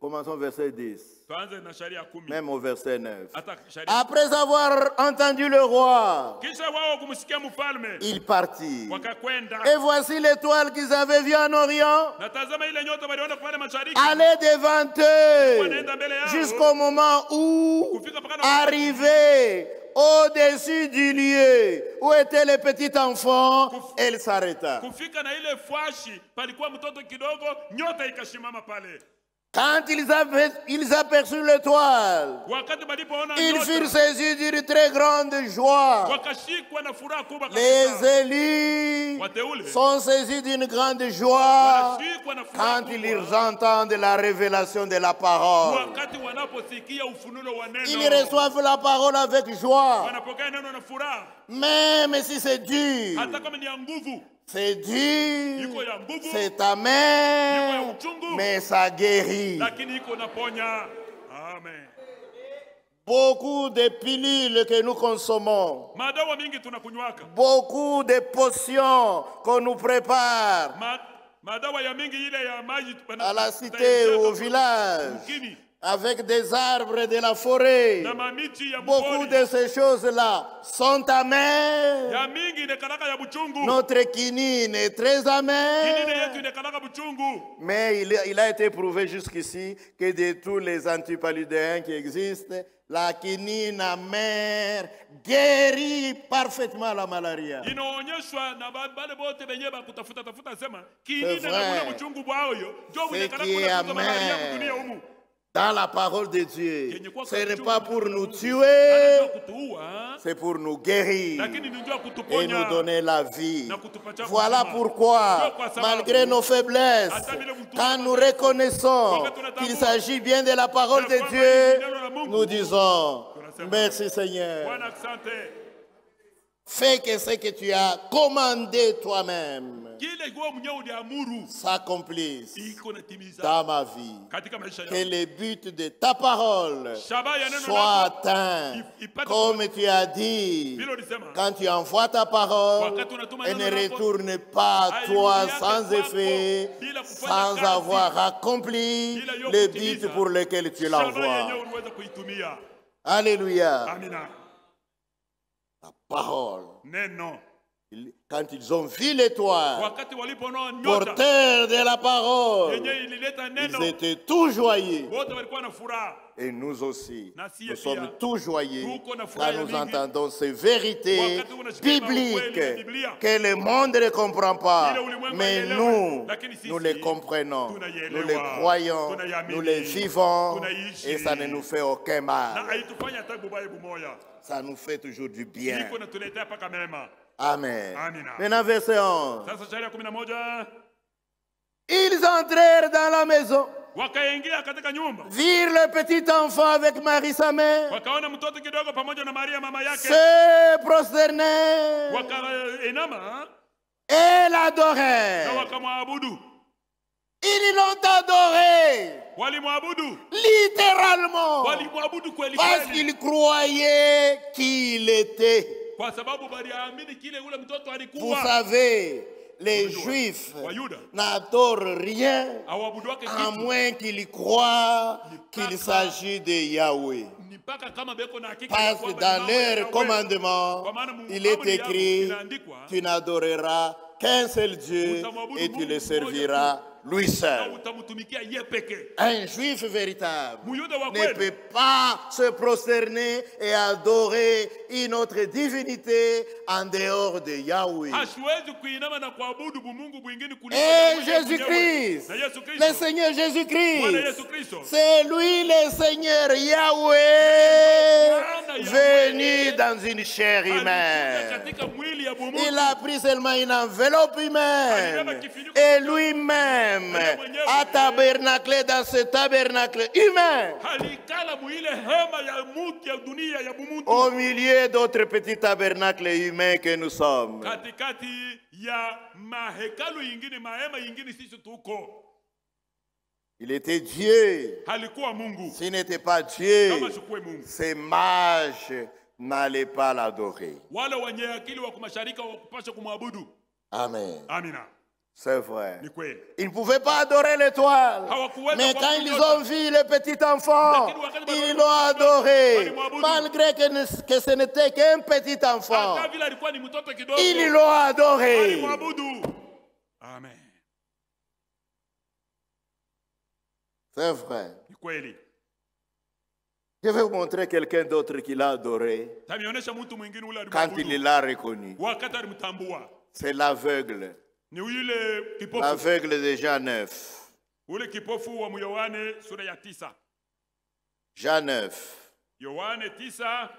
[SPEAKER 1] Commençons verset 10,
[SPEAKER 2] Tuanze na sharia 10
[SPEAKER 1] même au verset 9.
[SPEAKER 2] hata sharia.
[SPEAKER 1] Après avoir entendu le roi,
[SPEAKER 2] Kisha wao kumsikia mfalme
[SPEAKER 1] ils partirent.
[SPEAKER 2] wakakwenda,
[SPEAKER 1] Et voici l'étoile qu'ils avaient vue en Orient
[SPEAKER 2] na tazama ile nyota waliona pale mashariki,
[SPEAKER 1] aller devant eux
[SPEAKER 2] wanaenda mbele yao
[SPEAKER 1] jusqu'au moment où,
[SPEAKER 2] kufika mpaka na
[SPEAKER 1] arrivé au-dessus du lieu où était le petit enfant, elle s'arrêta.
[SPEAKER 2] Kufika na ile fwashi palikuwa mtoto kidogo, nyota ikashimama pale.
[SPEAKER 1] Quand ils aperçurent l'étoile,
[SPEAKER 2] Wakati walipoona
[SPEAKER 1] ils
[SPEAKER 2] nyota,
[SPEAKER 1] furent saisis d'une très grande joie.
[SPEAKER 2] wakashikwa na furaha kubwa
[SPEAKER 1] Les
[SPEAKER 2] kabisa.
[SPEAKER 1] élus
[SPEAKER 2] Wateule
[SPEAKER 1] sont saisis d'une grande joie
[SPEAKER 2] wanashikwa na furaha
[SPEAKER 1] quand
[SPEAKER 2] kubwa
[SPEAKER 1] ils entendent la révélation de la parole.
[SPEAKER 2] wakati wanaposikia ufunuo wa
[SPEAKER 1] Ils
[SPEAKER 2] neno.
[SPEAKER 1] reçoivent la parole avec joie,
[SPEAKER 2] Wanapokea neno na furaha,
[SPEAKER 1] même si c'est dur.
[SPEAKER 2] hata kama ni ya nguvu,
[SPEAKER 1] C'est dur,
[SPEAKER 2] iko ya nguvu,
[SPEAKER 1] c'est amer, mais ça guérit.
[SPEAKER 2] lakini iko naponya. Amen.
[SPEAKER 1] Beaucoup de pilules que nous consommons,
[SPEAKER 2] Madawa mingi tunakunywaka,
[SPEAKER 1] beaucoup de potions qu'on nous prépare
[SPEAKER 2] madawa ya mingi ile ya maji
[SPEAKER 1] à la cité ou au village,
[SPEAKER 2] mkini
[SPEAKER 1] avec des arbres de la forêt.
[SPEAKER 2] na mamiti ya
[SPEAKER 1] Beaucoup
[SPEAKER 2] mboni
[SPEAKER 1] de ces choses-là sont amères.
[SPEAKER 2] ya mingi inekalaka ya buchungu.
[SPEAKER 1] Notre quinine est très
[SPEAKER 2] Kinine
[SPEAKER 1] amère.
[SPEAKER 2] yetu inekalaka buchungu,
[SPEAKER 1] Mais il a été prouvé jusqu'ici que de tous les antipaludéens qui existent, la quinine amère guérit parfaitement la malaria.
[SPEAKER 2] inaonyeshwa na bale bote benye bakutafuta tafuta sema kinine
[SPEAKER 1] C'est
[SPEAKER 2] na
[SPEAKER 1] vrai.
[SPEAKER 2] kuna buchungu bwayo ndio
[SPEAKER 1] Ce
[SPEAKER 2] inekalaka
[SPEAKER 1] qui est
[SPEAKER 2] kuna malaria
[SPEAKER 1] amer
[SPEAKER 2] kudunia humu.
[SPEAKER 1] dans la parole de Dieu, ce n'est pas pour nous
[SPEAKER 2] Anajua
[SPEAKER 1] tuer,
[SPEAKER 2] kutuua,
[SPEAKER 1] c'est pour nous guérir
[SPEAKER 2] lakini ni njoo
[SPEAKER 1] et
[SPEAKER 2] kutuponya
[SPEAKER 1] nous donner la vie.
[SPEAKER 2] na kutupatia
[SPEAKER 1] Voilà
[SPEAKER 2] uzima.
[SPEAKER 1] pourquoi, malgré nos faiblesses, quand nous reconnaissons qu'il s'agit bien de la parole de Dieu, nous disons, merci Seigneur.
[SPEAKER 2] Bwana asante.
[SPEAKER 1] Fais que ce que tu as commandé toi-même
[SPEAKER 2] Kile kwa mwenyewe uliamuru
[SPEAKER 1] s'accomplisse
[SPEAKER 2] iko natimiza
[SPEAKER 1] dans ma vie.
[SPEAKER 2] katika maisha
[SPEAKER 1] Que
[SPEAKER 2] yangu.
[SPEAKER 1] le but de ta parole
[SPEAKER 2] Shaba ya neno
[SPEAKER 1] soit
[SPEAKER 2] lako
[SPEAKER 1] atteint.
[SPEAKER 2] ipate
[SPEAKER 1] Comme tu as dit,
[SPEAKER 2] vile ulisema.
[SPEAKER 1] quand tu envoies ta parole,
[SPEAKER 2] Wakati unatuma
[SPEAKER 1] elle
[SPEAKER 2] neno
[SPEAKER 1] ne
[SPEAKER 2] lako,
[SPEAKER 1] retourne pas à toi
[SPEAKER 2] hairudiake
[SPEAKER 1] sans
[SPEAKER 2] kwako
[SPEAKER 1] effet,
[SPEAKER 2] bila kufanya
[SPEAKER 1] sans
[SPEAKER 2] kazi,
[SPEAKER 1] avoir accompli
[SPEAKER 2] bila yo
[SPEAKER 1] le
[SPEAKER 2] kutimiza
[SPEAKER 1] but pour lequel tu
[SPEAKER 2] shaba
[SPEAKER 1] l'envoies.
[SPEAKER 2] yenyewe uliweza kuitumia.
[SPEAKER 1] Alléluia.
[SPEAKER 2] Amina.
[SPEAKER 1] La parole.
[SPEAKER 2] Neno.
[SPEAKER 1] Quand ils ont vu l'étoile,
[SPEAKER 2] Wakati walipoona nyota
[SPEAKER 1] porteur de la parole,
[SPEAKER 2] yenyewe ilileta neno,
[SPEAKER 1] ils étaient tous joyeux.
[SPEAKER 2] wote walikuwa na furaha.
[SPEAKER 1] Et nous aussi,
[SPEAKER 2] Na siye
[SPEAKER 1] nous
[SPEAKER 2] pia,
[SPEAKER 1] sommes tous joyeux
[SPEAKER 2] tuko na
[SPEAKER 1] quand
[SPEAKER 2] furaha ya
[SPEAKER 1] nous
[SPEAKER 2] mingi.
[SPEAKER 1] entendons ces vérités
[SPEAKER 2] Wakati unasikia ukweli wa
[SPEAKER 1] bibliques
[SPEAKER 2] Biblia.
[SPEAKER 1] que le monde ne comprend pas,
[SPEAKER 2] Ile ulimwengu
[SPEAKER 1] mais
[SPEAKER 2] haielewi,
[SPEAKER 1] nous,
[SPEAKER 2] lakini sisi
[SPEAKER 1] nous les comprenons,
[SPEAKER 2] tunaielewa,
[SPEAKER 1] nous les croyons,
[SPEAKER 2] tunaiamini,
[SPEAKER 1] nous les vivons
[SPEAKER 2] tunaishi.
[SPEAKER 1] et ça ne nous fait aucun
[SPEAKER 2] Na
[SPEAKER 1] mal.
[SPEAKER 2] haitufanya hata bubaya bumoya.
[SPEAKER 1] Ça nous fait toujours du bien.
[SPEAKER 2] Iko natuletea paka mema.
[SPEAKER 1] Amen.
[SPEAKER 2] Amina.
[SPEAKER 1] Maintenant, verset 11.
[SPEAKER 2] Sasa shairi ya 11,
[SPEAKER 1] Ils entrèrent dans la maison,
[SPEAKER 2] wakaingia katika nyumba,
[SPEAKER 1] virent le petit enfant avec Marie sa mère,
[SPEAKER 2] wakaona mtoto kidogo pamoja na Maria mama yake,
[SPEAKER 1] se prosternèrent
[SPEAKER 2] wakainama
[SPEAKER 1] et
[SPEAKER 2] na
[SPEAKER 1] l'adorèrent.
[SPEAKER 2] wakamwabudu.
[SPEAKER 1] Ils l'ont adoré,
[SPEAKER 2] Walimwabudu,
[SPEAKER 1] littéralement,
[SPEAKER 2] walimwabudu kweli
[SPEAKER 1] parce
[SPEAKER 2] kweli,
[SPEAKER 1] qu'ils croyaient qu'il était.
[SPEAKER 2] kwa sababu waliamini kile ule mtoto
[SPEAKER 1] Vous
[SPEAKER 2] alikuwa.
[SPEAKER 1] savez, les Juifs
[SPEAKER 2] Wayuda
[SPEAKER 1] n'adorent rien
[SPEAKER 2] hawabuduake
[SPEAKER 1] à
[SPEAKER 2] kitu
[SPEAKER 1] moins qu'ils croient qu'il s'agit de Yahweh.
[SPEAKER 2] ni mpaka kama beko na hakika ya
[SPEAKER 1] Parce que
[SPEAKER 2] kwamba
[SPEAKER 1] dans
[SPEAKER 2] ni mambo ya
[SPEAKER 1] leur
[SPEAKER 2] Yahweh.
[SPEAKER 1] commandement,
[SPEAKER 2] Kwa maana Mungu
[SPEAKER 1] il est
[SPEAKER 2] amri yao
[SPEAKER 1] écrit,
[SPEAKER 2] inaandikwa,
[SPEAKER 1] tu n'adoreras qu'un seul Dieu et tu le serviras lui
[SPEAKER 2] na
[SPEAKER 1] seul.
[SPEAKER 2] utamtumikia yeye peke.
[SPEAKER 1] Un juif véritable
[SPEAKER 2] Muyuda wa
[SPEAKER 1] ne
[SPEAKER 2] kweli
[SPEAKER 1] peut pas se prosterner et adorer une autre divinité en dehors de Yahweh.
[SPEAKER 2] hasiwezi kuinama na kuabudu Mungu mwingine kuliko
[SPEAKER 1] Et
[SPEAKER 2] Yahweh mwenyewe.
[SPEAKER 1] Jésus-Christ,
[SPEAKER 2] Na Yesu
[SPEAKER 1] le
[SPEAKER 2] Kristo,
[SPEAKER 1] Seigneur
[SPEAKER 2] Bwana
[SPEAKER 1] Jésus-Christ,
[SPEAKER 2] Yesu Kristo,
[SPEAKER 1] c'est lui le Seigneur Yahweh venu dans une chair
[SPEAKER 2] alikuja
[SPEAKER 1] humaine.
[SPEAKER 2] katika mwili ya Mungu.
[SPEAKER 1] Il a pris seulement une enveloppe humaine et lui-même a tabernaclé dans ce tabernacle humain
[SPEAKER 2] Alikala mwile hema ya muti ya dunia ya bumuntu.
[SPEAKER 1] au milieu d'autres petits tabernacles humains que nous sommes.
[SPEAKER 2] Katikati ya mahekalu yingine, mahema yingine sisi tuko.
[SPEAKER 1] Il était Dieu.
[SPEAKER 2] Halikuwa Mungu.
[SPEAKER 1] S'il n'était pas Dieu,
[SPEAKER 2] Kama sikuwe Mungu,
[SPEAKER 1] ces mages n'allaient pas l'adorer.
[SPEAKER 2] wale wenye akili wa kumasharika wakupasha kumwabudu.
[SPEAKER 1] Amen.
[SPEAKER 2] Amina.
[SPEAKER 1] C'est vrai.
[SPEAKER 2] Ni kweli.
[SPEAKER 1] Ils ne pouvaient pas adorer l'étoile.
[SPEAKER 2] Hawakuweza
[SPEAKER 1] Mais quand
[SPEAKER 2] kuabudu
[SPEAKER 1] ils
[SPEAKER 2] nyota.
[SPEAKER 1] ont vu le petit enfant,
[SPEAKER 2] Lakini wakati
[SPEAKER 1] ils
[SPEAKER 2] walipoona
[SPEAKER 1] l'ont adoré.
[SPEAKER 2] walimwabudu.
[SPEAKER 1] Malgré que ce n'était qu'un petit enfant.
[SPEAKER 2] Hata vile alikuwa ni mtoto kidogo,
[SPEAKER 1] Ils l'ont adoré.
[SPEAKER 2] walimwabudu. Amen.
[SPEAKER 1] C'est vrai.
[SPEAKER 2] Ni kweli.
[SPEAKER 1] Je vais vous montrer quelqu'un d'autre qui l'a adoré
[SPEAKER 2] Tamionyesha mtu mwingine ule
[SPEAKER 1] quand il
[SPEAKER 2] alimwabudu.
[SPEAKER 1] l'a reconnu.
[SPEAKER 2] Wakati alimtambua.
[SPEAKER 1] C'est l'aveugle.
[SPEAKER 2] Ni yule kipofu.
[SPEAKER 1] L'aveugle de Jean 9.
[SPEAKER 2] Ule kipofu wa Yohane sura ya 9.
[SPEAKER 1] Jean 9.
[SPEAKER 2] Yohane 9.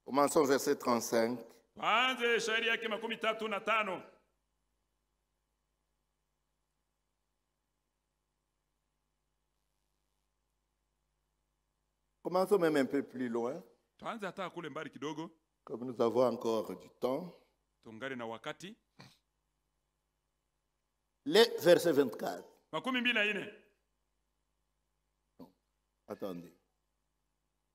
[SPEAKER 1] Commençons verset 35.
[SPEAKER 2] Tuanze shairi yake 35.
[SPEAKER 1] Commençons même un peu plus loin,
[SPEAKER 2] Tuanze hata kule mbali kidogo.
[SPEAKER 1] comme nous avons encore du temps.
[SPEAKER 2] Tungari na wakati.
[SPEAKER 1] Le verset 24.
[SPEAKER 2] 24.
[SPEAKER 1] Attendez.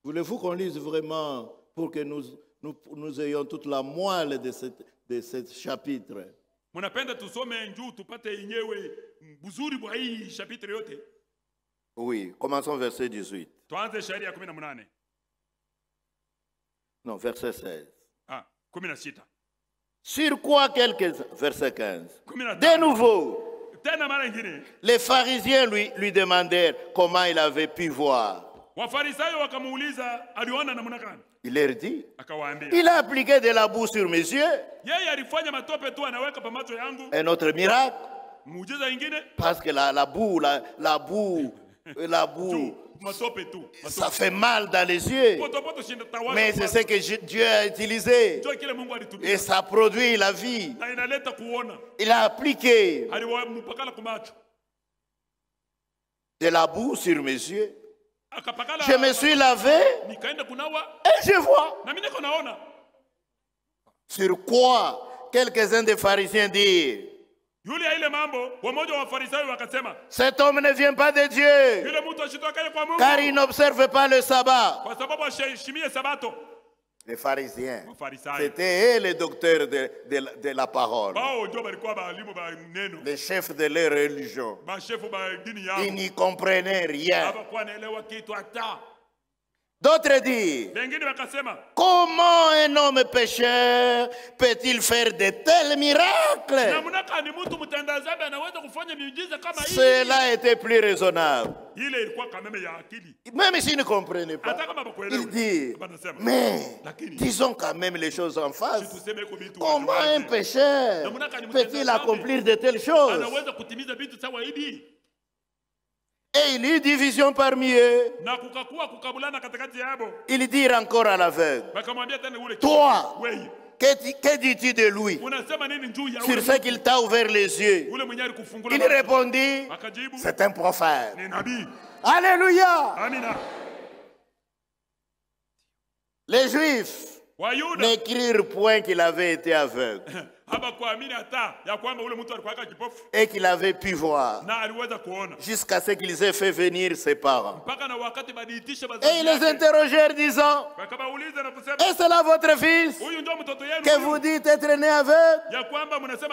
[SPEAKER 1] Voulez-vous qu'on lise vraiment pour que nous ayons toute la moelle de ce chapitre?
[SPEAKER 2] Munapenda tusome njoo tupate yenyewe buzuri bwa hii chapitre yote.
[SPEAKER 1] Oui, commençons verset 18.
[SPEAKER 2] Tuanze shairi ya 18.
[SPEAKER 1] Non, verset 16.
[SPEAKER 2] 16.
[SPEAKER 1] Sur quoi verset 15.
[SPEAKER 2] 15.
[SPEAKER 1] De nouveau,
[SPEAKER 2] Tena mara nyingine.
[SPEAKER 1] les pharisiens lui demandèrent comment il avait pu voir.
[SPEAKER 2] Wafarisayo wakamuuliza aliona namna gani?
[SPEAKER 1] Il leur dit,
[SPEAKER 2] Akawaambia.
[SPEAKER 1] il a appliqué de la boue sur mes yeux.
[SPEAKER 2] Yeye alifanya matope tu anaweka pa macho yangu.
[SPEAKER 1] Un autre miracle.
[SPEAKER 2] Muujiza ingine.
[SPEAKER 1] Parce que la boue,
[SPEAKER 2] Matope tu.
[SPEAKER 1] ça fait mal dans les yeux. Mais c'est ce que Dieu a utilisé. Et ça produit la vie. Il a appliqué de la boue sur mes yeux. Je me suis lavé et je vois. Sur quoi quelques-uns des pharisiens dirent, cet homme ne vient pas de Dieu, car il n'observe pas le sabbat. Les pharisiens, c'était eux les docteurs de la parole, les chefs de leur religion. Ils n'y comprenaient rien. D'autres disent, comment un homme pécheur peut-il faire de tels miracles? Cela était plus raisonnable. Même s'ils ne comprenaient pas, ils disent, mais disons quand même les choses en face. Comment un pécheur peut-il accomplir de telles choses? Et il y eut division parmi eux. Ils dirent encore à l'aveugle, toi, que dis-tu de lui sur ce qu'il t'a ouvert les yeux? Il répondit, c'est un prophète. Alléluia. Les Juifs n'écrirent point qu'il avait été aveugle et qu'il avait pu voir jusqu'à ce qu'ils aient fait venir ses parents. Et ils les interrogèrent disant, est-ce là votre fils que vous dites être né aveugle?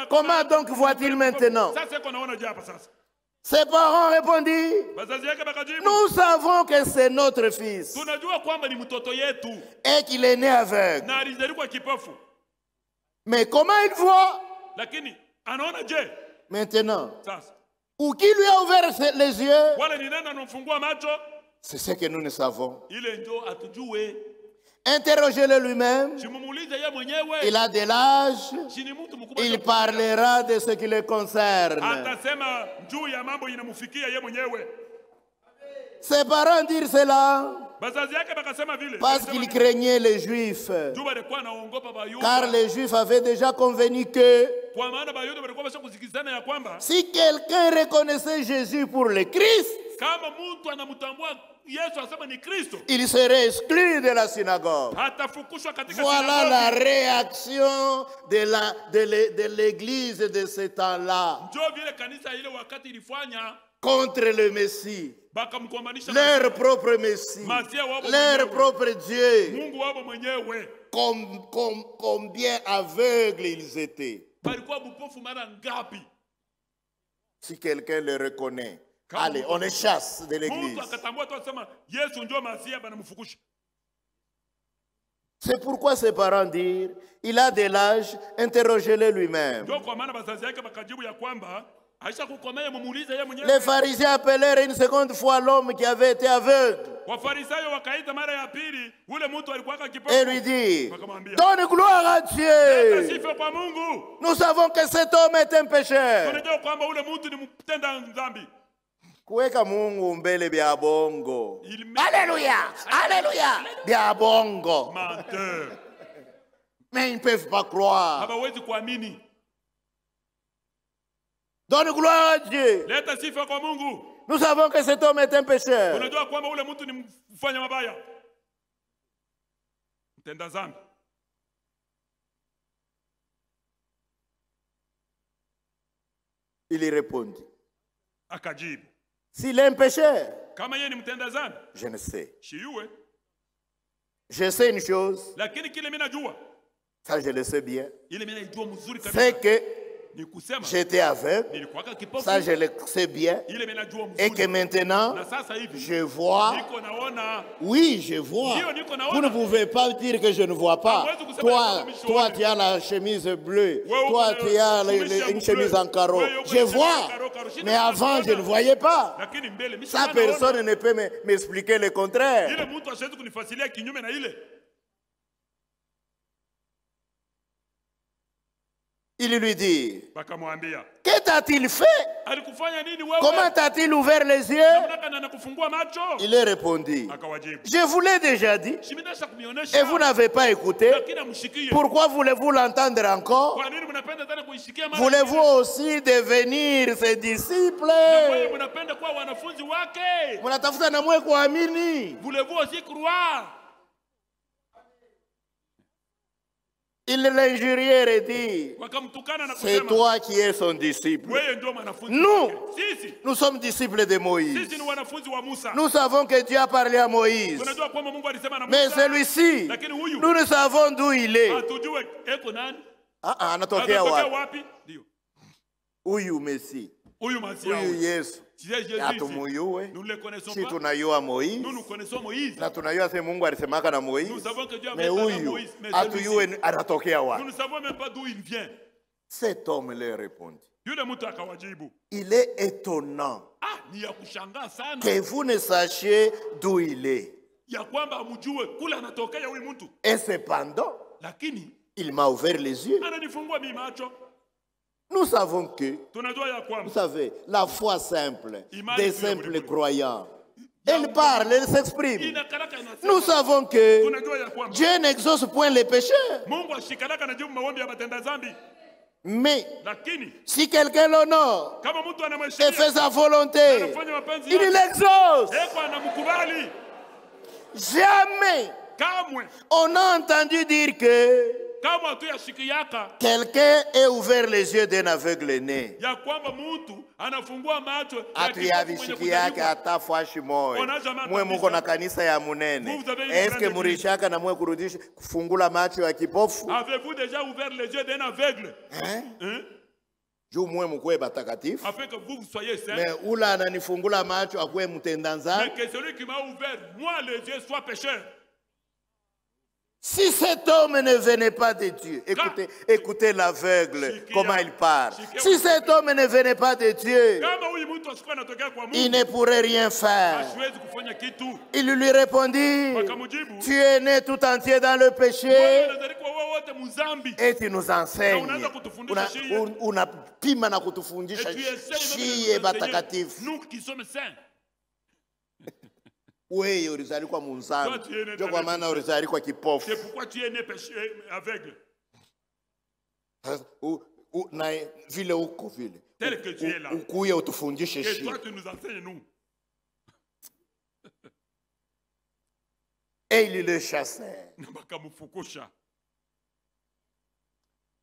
[SPEAKER 1] Comment donc voit-il maintenant? Ses parents répondirent, nous savons que c'est notre fils et qu'il est né aveugle. Mais comment il voit? Maintenant, ou qui lui a ouvert les yeux? C'est ce que nous ne savons. Interrogez-le lui-même. Il a de l'âge. Il parlera de ce qui le concerne. Ses parents dirent cela parce qu'ils craignaient les Juifs. Car les Juifs avaient déjà convenu que si quelqu'un reconnaissait Jésus pour le Christ, il serait exclu de la synagogue. Voilà la réaction de l'église de ce temps-là contre le Messie. Leur propre Messie, leur propre Dieu. Combien aveugles ils étaient. Si quelqu'un le reconnaît, allez, on les chasse de l'église. C'est pourquoi ses parents dirent, il a de l'âge, interrogez-le lui-même.
[SPEAKER 2] Aisha kukomea mumuulize yeye mwenyewe.
[SPEAKER 1] Les pharisiens appelèrent une seconde fois l'homme qui avait été aveugle.
[SPEAKER 2] Wafarisayo wakaita mara ya pili ule mtu alikuwa kipofu.
[SPEAKER 1] Et lui dit,
[SPEAKER 2] Wakamwambia,
[SPEAKER 1] donne gloire à Dieu.
[SPEAKER 2] sifa kwa Mungu.
[SPEAKER 1] Nous savons que cet homme est un pécheur.
[SPEAKER 2] Tunajua kwamba ule mtu ni mtenda dhambi.
[SPEAKER 1] Kuweka Mungu mbele bya bongo. Alléluia, alléluia, bya bongo.
[SPEAKER 2] Menteur.
[SPEAKER 1] Mais ils ne peuvent pas croire.
[SPEAKER 2] Hawawezi kuamini.
[SPEAKER 1] Donne gloire à Dieu.
[SPEAKER 2] Leta sifa kwa Mungu.
[SPEAKER 1] Nous savons que cet homme est un pécheur.
[SPEAKER 2] Tunajua kwamba ule mtu ni mfanya mabaya. Mtenda dhambi.
[SPEAKER 1] Il y répondit.
[SPEAKER 2] Akajibu.
[SPEAKER 1] S'il est un pécheur,
[SPEAKER 2] Kama yeye ni mtenda dhambi,
[SPEAKER 1] je ne sais.
[SPEAKER 2] shiue.
[SPEAKER 1] Je sais une chose,
[SPEAKER 2] Lakini kile mimi najua,
[SPEAKER 1] ça je le sais bien,
[SPEAKER 2] ile mimi najua mzuri kabisa.
[SPEAKER 1] c'est que
[SPEAKER 2] Ni kusema
[SPEAKER 1] j'étais aveugle,
[SPEAKER 2] nilikuwa kipofu.
[SPEAKER 1] ça je le sais bien,
[SPEAKER 2] Ile mimi najua
[SPEAKER 1] et que
[SPEAKER 2] mzuri.
[SPEAKER 1] maintenant,
[SPEAKER 2] Na sasa hivi
[SPEAKER 1] je vois.
[SPEAKER 2] niko naona.
[SPEAKER 1] Oui, je vois.
[SPEAKER 2] Ndio, niko naona.
[SPEAKER 1] Vous ne pouvez pas dire que je ne vois pas.
[SPEAKER 2] Hamwezi kusema
[SPEAKER 1] Toi,
[SPEAKER 2] kwamba mimi
[SPEAKER 1] toi
[SPEAKER 2] sioni.
[SPEAKER 1] tu as la chemise bleue.
[SPEAKER 2] Wewe
[SPEAKER 1] Toi,
[SPEAKER 2] uko
[SPEAKER 1] tu as
[SPEAKER 2] na
[SPEAKER 1] une chemise
[SPEAKER 2] bleu.
[SPEAKER 1] en carreau.
[SPEAKER 2] Wewe uko
[SPEAKER 1] Je
[SPEAKER 2] na chemise
[SPEAKER 1] vois.
[SPEAKER 2] en carreau. Shida
[SPEAKER 1] Mais
[SPEAKER 2] ni
[SPEAKER 1] avant, je
[SPEAKER 2] kuona.
[SPEAKER 1] ne voyais pas.
[SPEAKER 2] Lakini mbele mimi
[SPEAKER 1] Ça,
[SPEAKER 2] sikuwa naona.
[SPEAKER 1] personne ne peut m'expliquer le contraire.
[SPEAKER 2] Ile mtu asiwezi kunifasilia kinyume na ile.
[SPEAKER 1] Il lui dit,
[SPEAKER 2] Wakamwambia,
[SPEAKER 1] que t'a-t-il fait?
[SPEAKER 2] alikufanya nini wewe?
[SPEAKER 1] Comment t'a-t-il ouvert les yeux?
[SPEAKER 2] Namna gani anakufungua macho?
[SPEAKER 1] Il a répondu,
[SPEAKER 2] Akawajibu,
[SPEAKER 1] je vous l'ai déjà dit
[SPEAKER 2] shimidasha
[SPEAKER 1] et
[SPEAKER 2] kunionyesha.
[SPEAKER 1] vous n'avez pas écouté.
[SPEAKER 2] Lakini amshikie.
[SPEAKER 1] Pourquoi voulez-vous l'entendre encore?
[SPEAKER 2] Kwa nini mnapenda tena kuishikia mara?
[SPEAKER 1] Voulez-vous aussi devenir ses disciples?
[SPEAKER 2] Wewe mnapenda kuwa wanafunzi wake?
[SPEAKER 1] Mnatafuta na mwe kuamini.
[SPEAKER 2] Voulez-vous aussi croire?
[SPEAKER 1] Il l'injuriait et dit,
[SPEAKER 2] Wakamtukana na
[SPEAKER 1] c'est
[SPEAKER 2] kusema,
[SPEAKER 1] toi qui es son disciple.
[SPEAKER 2] wewe ndio mwanafunzi
[SPEAKER 1] Nous,
[SPEAKER 2] wake. Sisi
[SPEAKER 1] nous sommes disciples de Moïse.
[SPEAKER 2] sisi ni wanafunzi wa Musa.
[SPEAKER 1] Nous savons que Dieu a parlé à Moïse.
[SPEAKER 2] Tunajua kwamba Mungu alisema na
[SPEAKER 1] Mais
[SPEAKER 2] Musa.
[SPEAKER 1] celui-ci,
[SPEAKER 2] Lakini huyu
[SPEAKER 1] nous ne savons d'où il est.
[SPEAKER 2] hatujue eko nani?
[SPEAKER 1] Anatokea
[SPEAKER 2] Anatokea
[SPEAKER 1] wapi?
[SPEAKER 2] wapi? Ndio.
[SPEAKER 1] Huyu Messi.
[SPEAKER 2] Huyu Masia.
[SPEAKER 1] Huyu Yesu.
[SPEAKER 2] Jésus.
[SPEAKER 1] Hatumuyue.
[SPEAKER 2] Nous ne le connaissons
[SPEAKER 1] Si
[SPEAKER 2] pas.
[SPEAKER 1] tunayua Moïse.
[SPEAKER 2] Nous connaissons Moïse.
[SPEAKER 1] Na tunayua se Mungu alisemaka na
[SPEAKER 2] Nous
[SPEAKER 1] Moïse.
[SPEAKER 2] savons que Dieu a
[SPEAKER 1] Mais
[SPEAKER 2] parlé à
[SPEAKER 1] huyu
[SPEAKER 2] Moïse. Mais
[SPEAKER 1] hatuyue anatokea
[SPEAKER 2] nous
[SPEAKER 1] wapi.
[SPEAKER 2] ne savons même pas d'où il vient.
[SPEAKER 1] Cet homme leur répondit.
[SPEAKER 2] Yule mtu akawajibu,
[SPEAKER 1] Il est étonnant
[SPEAKER 2] ni ya kushangaa sana
[SPEAKER 1] que vous ne sachiez d'où il est.
[SPEAKER 2] ya kwamba amjue kule anatokea huyu mtu,
[SPEAKER 1] Et cependant,
[SPEAKER 2] lakini
[SPEAKER 1] il m'a ouvert les yeux.
[SPEAKER 2] ananifungua mimi macho.
[SPEAKER 1] Nous savons que,
[SPEAKER 2] Tunajua ya
[SPEAKER 1] vous
[SPEAKER 2] kwamba
[SPEAKER 1] savez, la foi simple
[SPEAKER 2] Imani
[SPEAKER 1] des
[SPEAKER 2] tu
[SPEAKER 1] simples
[SPEAKER 2] ya
[SPEAKER 1] croyants, elle parle, elle s'exprime.
[SPEAKER 2] inakalaka inasema,
[SPEAKER 1] Nous savons que
[SPEAKER 2] tunajua ya kwamba
[SPEAKER 1] Dieu n'exauce point les pécheurs.
[SPEAKER 2] Mungu ashikalaka na jibu maombi ya matenda dhambi,
[SPEAKER 1] Mais
[SPEAKER 2] lakini
[SPEAKER 1] si quelqu'un l'honore
[SPEAKER 2] kama mtu
[SPEAKER 1] et
[SPEAKER 2] anamheshimu
[SPEAKER 1] fait sa volonté,
[SPEAKER 2] anafanya mapenzi
[SPEAKER 1] il
[SPEAKER 2] yake,
[SPEAKER 1] l'exauce.
[SPEAKER 2] eko anamkubali.
[SPEAKER 1] Jamais
[SPEAKER 2] Kamwe
[SPEAKER 1] on a entendu dire que
[SPEAKER 2] kama tu yashikiaka
[SPEAKER 1] quelqu'un ait ouvert les yeux d'un aveugle né.
[SPEAKER 2] ya kwamba mtu anafungua macho ya
[SPEAKER 1] Atu
[SPEAKER 2] kipofu
[SPEAKER 1] ya
[SPEAKER 2] mwenye
[SPEAKER 1] vishiki yake
[SPEAKER 2] kuzaliwa.
[SPEAKER 1] hata fashi moyo.
[SPEAKER 2] Wanajama
[SPEAKER 1] Mwe muko na kanisa ya munene. Eske murishaka na mwe kurudisha kufungula macho ya kipofu?
[SPEAKER 2] Avez-vous déjà ouvert les yeux d'un aveugle? Hein?
[SPEAKER 1] Juu mwe mkwe batakatifu.
[SPEAKER 2] Afin que vous soyez saints.
[SPEAKER 1] Mais ula ananifungula macho akwe mtenda
[SPEAKER 2] Mais
[SPEAKER 1] dhambi.
[SPEAKER 2] que celui qui m'a ouvert, moi les yeux, soit pécheur.
[SPEAKER 1] Si cet homme ne venait pas de Dieu, écoutez l'aveugle, comment il parle. Si cet homme ne venait pas de Dieu,
[SPEAKER 2] Kama huyu mtu asikuwa anatokea kwa
[SPEAKER 1] il
[SPEAKER 2] Mungu,
[SPEAKER 1] ne pourrait rien faire.
[SPEAKER 2] hasiwezi kufanya kitu.
[SPEAKER 1] Il lui répondit,
[SPEAKER 2] Wakamjibu,
[SPEAKER 1] tu es né tout entier dans le péché
[SPEAKER 2] wewe unazalikuwa wewe wote mzambi.
[SPEAKER 1] et tu nous enseignes.
[SPEAKER 2] unaanza kutufundisha shie.
[SPEAKER 1] Unapima na kutufundisha
[SPEAKER 2] Et tu essayes
[SPEAKER 1] shie
[SPEAKER 2] de
[SPEAKER 1] batakatifu.
[SPEAKER 2] nous qui sommes saints.
[SPEAKER 1] Wewe ulizalikwa munzambi.
[SPEAKER 2] Toi, tu es né
[SPEAKER 1] Ndio
[SPEAKER 2] dans
[SPEAKER 1] kwa
[SPEAKER 2] le
[SPEAKER 1] maana
[SPEAKER 2] péché.
[SPEAKER 1] ulizalikwa kipofu.
[SPEAKER 2] C'est pourquoi tu es né aveugle.
[SPEAKER 1] Na vile uko vile.
[SPEAKER 2] Tel que tu es là.
[SPEAKER 1] Ukuye utufundishe
[SPEAKER 2] Et
[SPEAKER 1] shie.
[SPEAKER 2] toi tu nous enseignes nous.
[SPEAKER 1] Et il le chassait.
[SPEAKER 2] Bakamfukusha.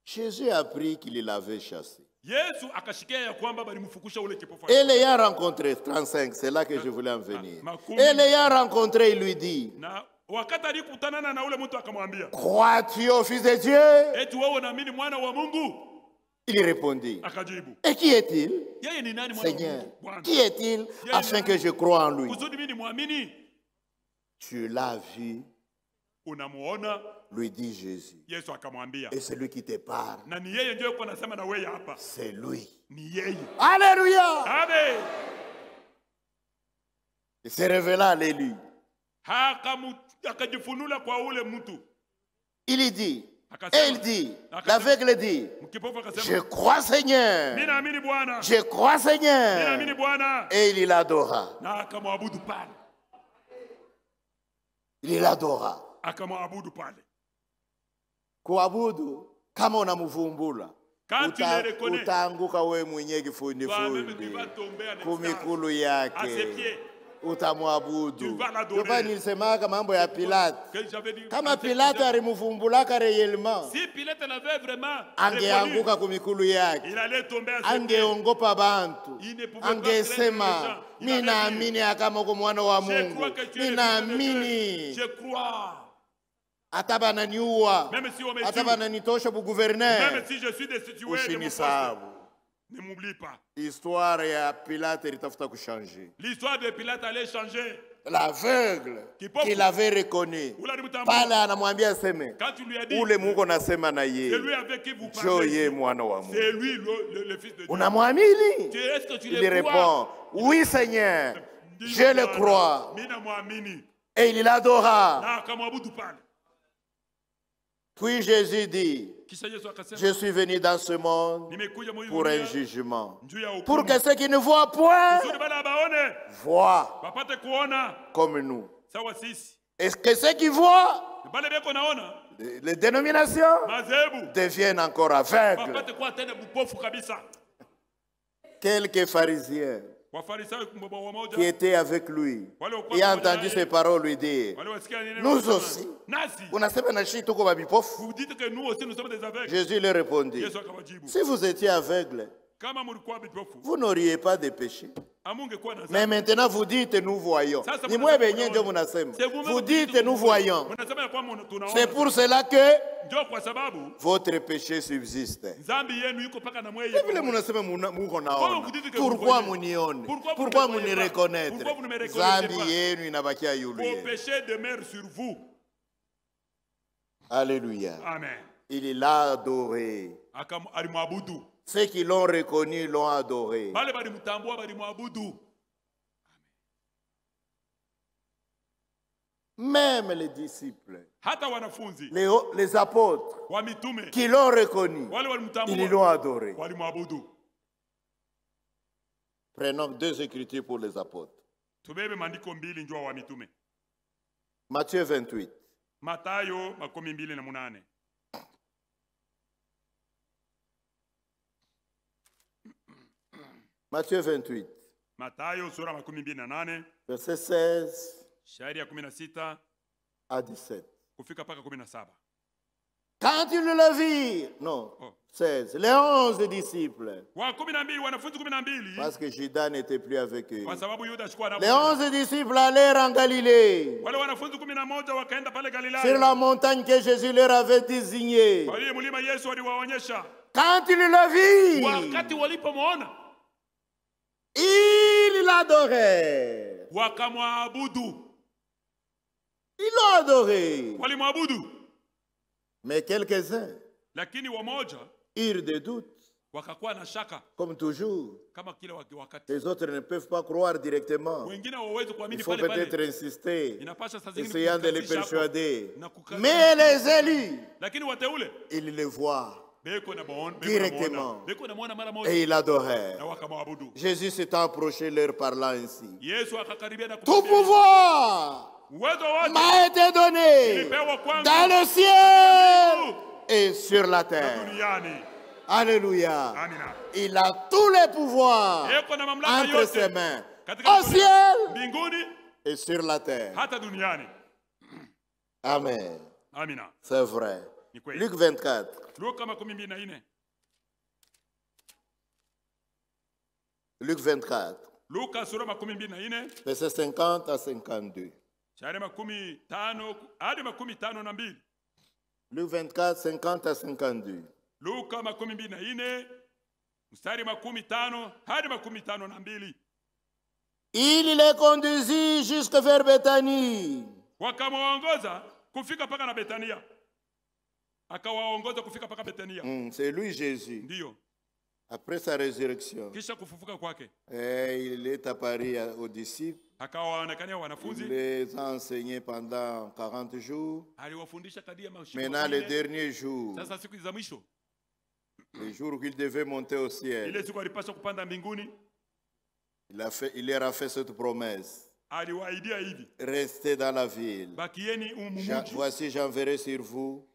[SPEAKER 1] Jésus a appris qu'il l'avait chassé.
[SPEAKER 2] Yesu akashikia ya kwamba balimfukusha ule kipofu.
[SPEAKER 1] Et l'ayant rencontré, 35, c'est là que je voulais en venir. Et l'ayant rencontré, il lui dit,
[SPEAKER 2] Na wakati alikutanana na ule mtu akamwambia,
[SPEAKER 1] crois-tu au Fils de Dieu?
[SPEAKER 2] eti wewe unaamini mwana wa Mungu?
[SPEAKER 1] Il répondit,
[SPEAKER 2] Akajibu,
[SPEAKER 1] et qui est-il?
[SPEAKER 2] yeye ni nani mwana wa
[SPEAKER 1] Seigneur,
[SPEAKER 2] Mungu? Bwana.
[SPEAKER 1] qui est-il afin que je croie en lui?
[SPEAKER 2] Kusudi mimi nimwamini.
[SPEAKER 1] Tu l'as vu
[SPEAKER 2] unamuona?
[SPEAKER 1] Lui dit Jésus.
[SPEAKER 2] Yesu akamwambia,
[SPEAKER 1] Et c'est lui qui te parle.
[SPEAKER 2] na ni yeye ndio yuko nasema na wewe hapa.
[SPEAKER 1] C'est lui.
[SPEAKER 2] Ni yeye.
[SPEAKER 1] Alléluia.
[SPEAKER 2] Amen.
[SPEAKER 1] Il se révéla à l'élu.
[SPEAKER 2] Akajifunula kwa ule mtu.
[SPEAKER 1] Il dit, et il dit, l'aveugle dit, je crois Seigneur. Je crois Seigneur. Et il l'adora. Il l'adora. Kuabudu kama unamuvumbula utaanguka wewe mwenyewe kifundifundi kumikulu yake utamwabudu. Ndio nilisemaga mambo ya Pilate. Kama Pilate alimuvumbulaka réellement,
[SPEAKER 2] si Pilate l'avait vraiment
[SPEAKER 1] angeanguka kumikulu yake, angeongopa bantu, angesema ninaamini kama uko mwana wa Mungu, ninaamini hata bananiua, hata bananitosha bu gouverneur,
[SPEAKER 2] même si je suis destitué de mon poste. Ne m'oublie pas.
[SPEAKER 1] L'histoire ya Pilate ilitafuta kuchanger.
[SPEAKER 2] L'histoire de Pilate allait changer.
[SPEAKER 1] L'aveugle qu'il avait reconnu, pale anamwambia seme, ule Mungu nasema na ye, jo ye mwana wa Mungu.
[SPEAKER 2] C'est lui le fils de Dieu.
[SPEAKER 1] Unamwamini?
[SPEAKER 2] Est-ce que tu
[SPEAKER 1] Il répond, oui Seigneur, je le crois. Et il l'adora. Puis Jésus dit, je suis venu dans ce monde pour un jugement, pour que ceux qui ne voient point voient comme nous. Et que ceux qui voient, les dénominations deviennent encore aveugles. Quelques pharisiens qui étaient avec lui et a entendu ses paroles lui dire, nous aussi, vous dites que nous aussi nous sommes des aveugles. Jésus leur répondit, si vous étiez aveugles, vous n'auriez pas de péché. Mais maintenant vous dites nous voyons. Vous dites nous voyons. C'est pour cela que votre péché subsiste. Pourquoi vous n'y on? Pourquoi vous n'y reconnaître?
[SPEAKER 2] Vos péchés demeurent sur vous.
[SPEAKER 1] Alléluia.
[SPEAKER 2] Amen.
[SPEAKER 1] Il l'a adoré. Ceux qui l'ont reconnu l'ont adoré. Même les disciples, les apôtres qui l'ont reconnu, ils l'ont adoré. Prenons 2 écritures pour les apôtres. Matthieu 28. Matthieu 28. Verset 16 à 17. Quand ils le virent, non, 16, les 11 disciples, parce que Judas n'était plus avec eux, les 11 disciples allèrent en Galilée, sur la montagne que Jésus leur avait désignée. Quand ils le virent, ils l'adoraient. Ils l'ont adoré. Mais quelques-uns eurent des doutes. Comme toujours, les autres ne peuvent pas croire directement. Il faut peut-être insister, essayant de les persuader. Mais les élus, ils les voient directement et ils adorèrent. Jésus s'est approché leur parlant ainsi. Tout pouvoir m'a été donné dans le ciel et sur la terre. Alléluia. Il a tous les pouvoirs entre ses mains, au ciel et sur la terre. Amen. C'est vrai. Luc 24. Luc 24. Verset 50 à 52. Luc 24, 50 à 52. Il les conduisit jusque vers Béthanie.
[SPEAKER 2] kufika paka na Betania. Akawaongoza kufika paka Betania.
[SPEAKER 1] C'est lui Jésus.
[SPEAKER 2] Ndio.
[SPEAKER 1] Après sa résurrection,
[SPEAKER 2] Kisha kufufuka kwake.
[SPEAKER 1] Il est apparu aux disciples.
[SPEAKER 2] Akawaonekania wanafunzi.
[SPEAKER 1] Il les a enseignés pendant 40 jours.
[SPEAKER 2] Aliwafundisha kadiri ya masiku.
[SPEAKER 1] Maintenant, les derniers jours,
[SPEAKER 2] Sasa siku za mwisho,
[SPEAKER 1] les jours qu'il devait monter au ciel,
[SPEAKER 2] ile siku alipaswa kupanda mbinguni,
[SPEAKER 1] il leur a fait cette promesse.
[SPEAKER 2] aliwaidia hivi.
[SPEAKER 1] Restez dans la ville.
[SPEAKER 2] Bakieni umuji.
[SPEAKER 1] Voici, j'enverrai sur vous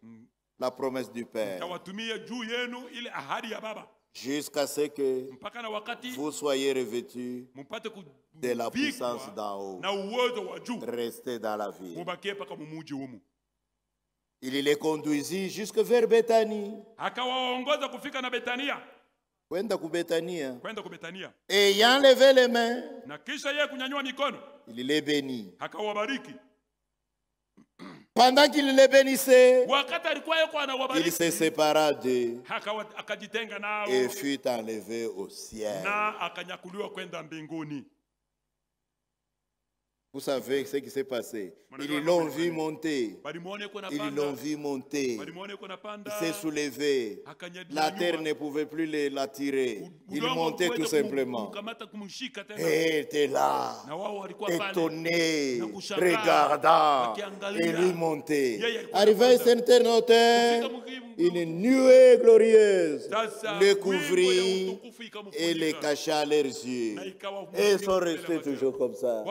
[SPEAKER 1] la promesse du Père.
[SPEAKER 2] Tawatumia juu yenu ile ahadi ya Baba.
[SPEAKER 1] Jusqu'à ce que
[SPEAKER 2] Mpaka na wakati
[SPEAKER 1] vous soyez revêtus
[SPEAKER 2] mpate
[SPEAKER 1] de la puissance d'en haut.
[SPEAKER 2] na uwezo wa juu.
[SPEAKER 1] Restez dans la ville.
[SPEAKER 2] Mubakie paka mumuji humu.
[SPEAKER 1] Il les conduisit jusque vers Béthanie.
[SPEAKER 2] Akawaongoza kufika na Betania.
[SPEAKER 1] Kwenda ku Béthanie.
[SPEAKER 2] Kwenda ku Betania.
[SPEAKER 1] Ayant levé les mains,
[SPEAKER 2] Na kisha yeye kunyanyua mikono,
[SPEAKER 1] il les bénit.
[SPEAKER 2] akawabariki.
[SPEAKER 1] Pendant qu'il les bénissait,
[SPEAKER 2] Wakati alikuwa yeye
[SPEAKER 1] il
[SPEAKER 2] anawabariki,
[SPEAKER 1] se sépara d'eux
[SPEAKER 2] akajitenga nao
[SPEAKER 1] et fut enlevé au ciel.
[SPEAKER 2] na akanyakuliwa kwenda mbinguni.
[SPEAKER 1] Vous savez ce qui s'est passé. Ils l'ont vu monter. Ils l'ont vu monter. Il s'est soulevé. La terre ne pouvait plus l'attirer. Il montait tout simplement. Et il était là, étonné, regardant. Et lui montait. Arrivé à une certaine hauteur, une nuée glorieuse le couvrit et les cacha à leurs yeux. Et ils sont restés toujours comme ça.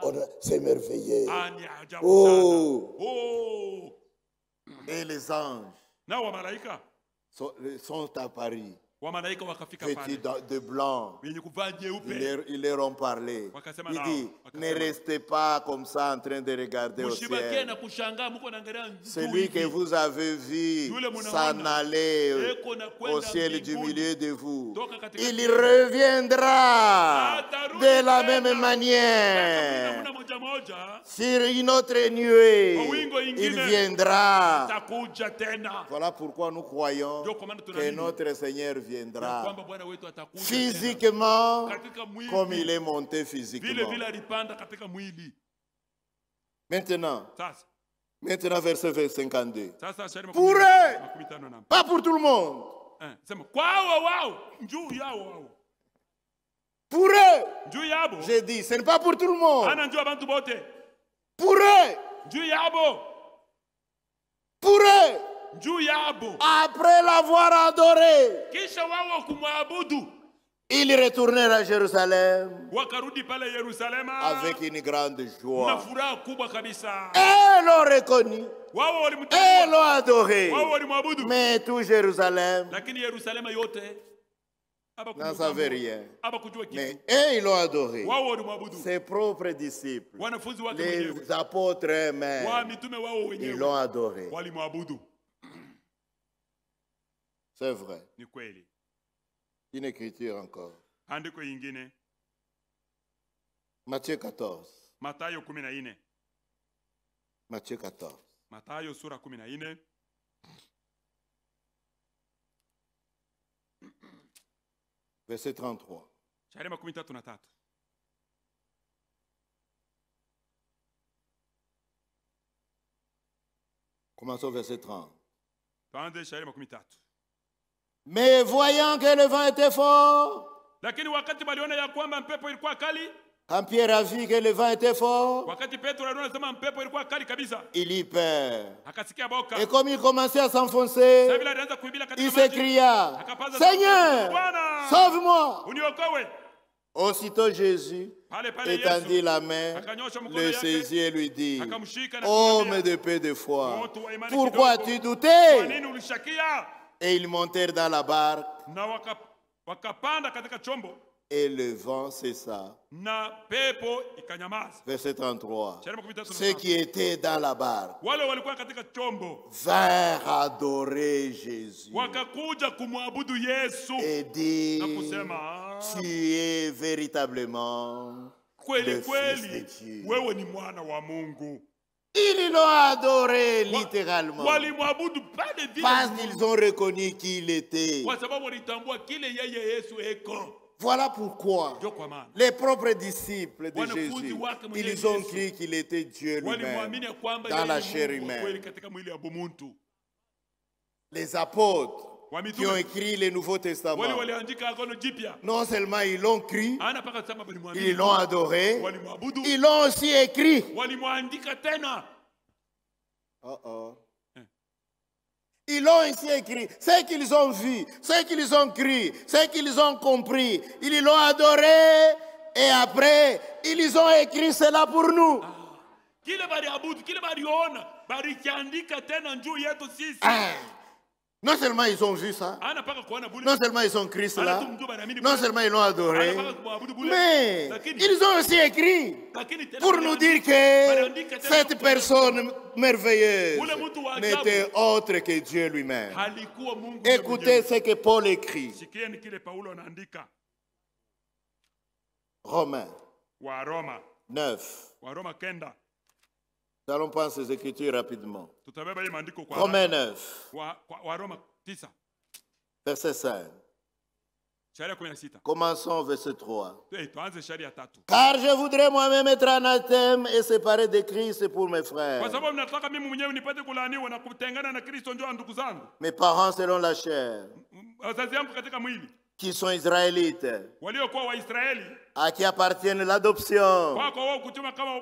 [SPEAKER 1] On s'est émerveillé. Oh! Et les anges sont apparus, vêtus de blanc. Ils leur ont parlé. Il dit, ne restez pas comme ça en train de regarder au ciel. Celui que vous avez vu s'en aller au ciel du milieu de vous, il reviendra de la même manière. Sur une autre nuée, il viendra. Voilà pourquoi nous croyons que notre Seigneur viendra physiquement comme il est monté physiquement. Maintenant, verset 52. Pour eux, pas pour tout le monde. Pour eux, j'ai dit, ce n'est pas pour tout le monde. Pour eux, pour eux, après l'avoir adoré, ils retournèrent à Jérusalem avec une grande joie. Et l'ont reconnu, et l'ont adoré. Mais tout Jérusalem n'en savait rien. Mais eux, ils l'ont adoré. Ses propres disciples, les apôtres eux-mêmes, ils l'ont adoré. C'est vrai. Une écriture encore. Matthieu 14. Matthieu 14. Verset 33. Commençons au verset 30. Mais voyant que le vent était fort, quand Pierre a vu que le vent était fort, il eut peur. Et comme il commençait à s'enfoncer, il s'écria, Seigneur, sauve-moi. Aussitôt Jésus étendit la main, le saisit et lui dit, homme de peu de foi, pourquoi as-tu douté? Et ils montèrent dans la barque et le vent cessa. Verset 33. Ceux qui étaient dans la barque vinrent adorer Jésus et dire, tu es véritablement le Fils de Dieu. Ils l'ont adoré littéralement parce qu'ils ont reconnu qui il était. Voilà pourquoi
[SPEAKER 2] Ndio kwa maana
[SPEAKER 1] les propres disciples de
[SPEAKER 2] wanafunzi
[SPEAKER 1] Jésus,
[SPEAKER 2] wake mwenyewe
[SPEAKER 1] ils ont
[SPEAKER 2] Yesu
[SPEAKER 1] cru qu'il était Dieu lui-même
[SPEAKER 2] walimwamini kwamba
[SPEAKER 1] dans
[SPEAKER 2] yeye
[SPEAKER 1] la
[SPEAKER 2] ni
[SPEAKER 1] chair
[SPEAKER 2] Mungu wa kweli
[SPEAKER 1] humaine.
[SPEAKER 2] katika mwili ya muntu.
[SPEAKER 1] Les apôtres
[SPEAKER 2] Wa
[SPEAKER 1] qui ont
[SPEAKER 2] mitume
[SPEAKER 1] écrit le Nouveau
[SPEAKER 2] wale
[SPEAKER 1] Testament,
[SPEAKER 2] waliandika agano jipya,
[SPEAKER 1] non seulement ils l'ont cru,
[SPEAKER 2] ana paka sema walimwamini,
[SPEAKER 1] ils l'ont adoré,
[SPEAKER 2] walimwabudu,
[SPEAKER 1] ils l'ont aussi écrit.
[SPEAKER 2] walimwandika tena.
[SPEAKER 1] Ils l'ont ainsi écrit. Ce qu'ils ont vu, ce qu'ils ont cru, ce qu'ils ont compris, ils l'ont adoré et après, ils ont écrit cela pour nous.
[SPEAKER 2] Kile baliabudu, kile baliona, balikiandika tena njoo yetu sisi.
[SPEAKER 1] Non seulement ils ont vu ça,
[SPEAKER 2] Ana paka kuona buli.
[SPEAKER 1] non seulement ils ont cru cela, non seulement ils l'ont adoré, mais ils ont aussi écrit pour nous dire que cette personne merveilleuse n'était autre que Dieu lui-même. Écoutez ce que Paul écrit.
[SPEAKER 2] Sikieni kile Paulo anaandika.
[SPEAKER 1] Romains
[SPEAKER 2] Waroma
[SPEAKER 1] 9.
[SPEAKER 2] Waroma 9.
[SPEAKER 1] Nous allons prendre ces écritures rapidement.
[SPEAKER 2] Tutabeba hii maandiko kwa
[SPEAKER 1] Romains 9,
[SPEAKER 2] Waroma 9.
[SPEAKER 1] verset 5.
[SPEAKER 2] Sharia 16.
[SPEAKER 1] Commençons verset 3.
[SPEAKER 2] Tuanze sharia 3.
[SPEAKER 1] Car je voudrais moi-même être anathème et séparé de Christ pour mes frères.
[SPEAKER 2] Kwa sababu nataka mimi mwenyewe nipate kulaaniwa na kutengana na Kristo njoo ndugu zangu.
[SPEAKER 1] Mes parents selon la chair,
[SPEAKER 2] Wazazi wangu katika mwili,
[SPEAKER 1] qui sont israélites,
[SPEAKER 2] waliokuwa Waisraeli,
[SPEAKER 1] à qui appartiennent l'adoption,
[SPEAKER 2] kwako wao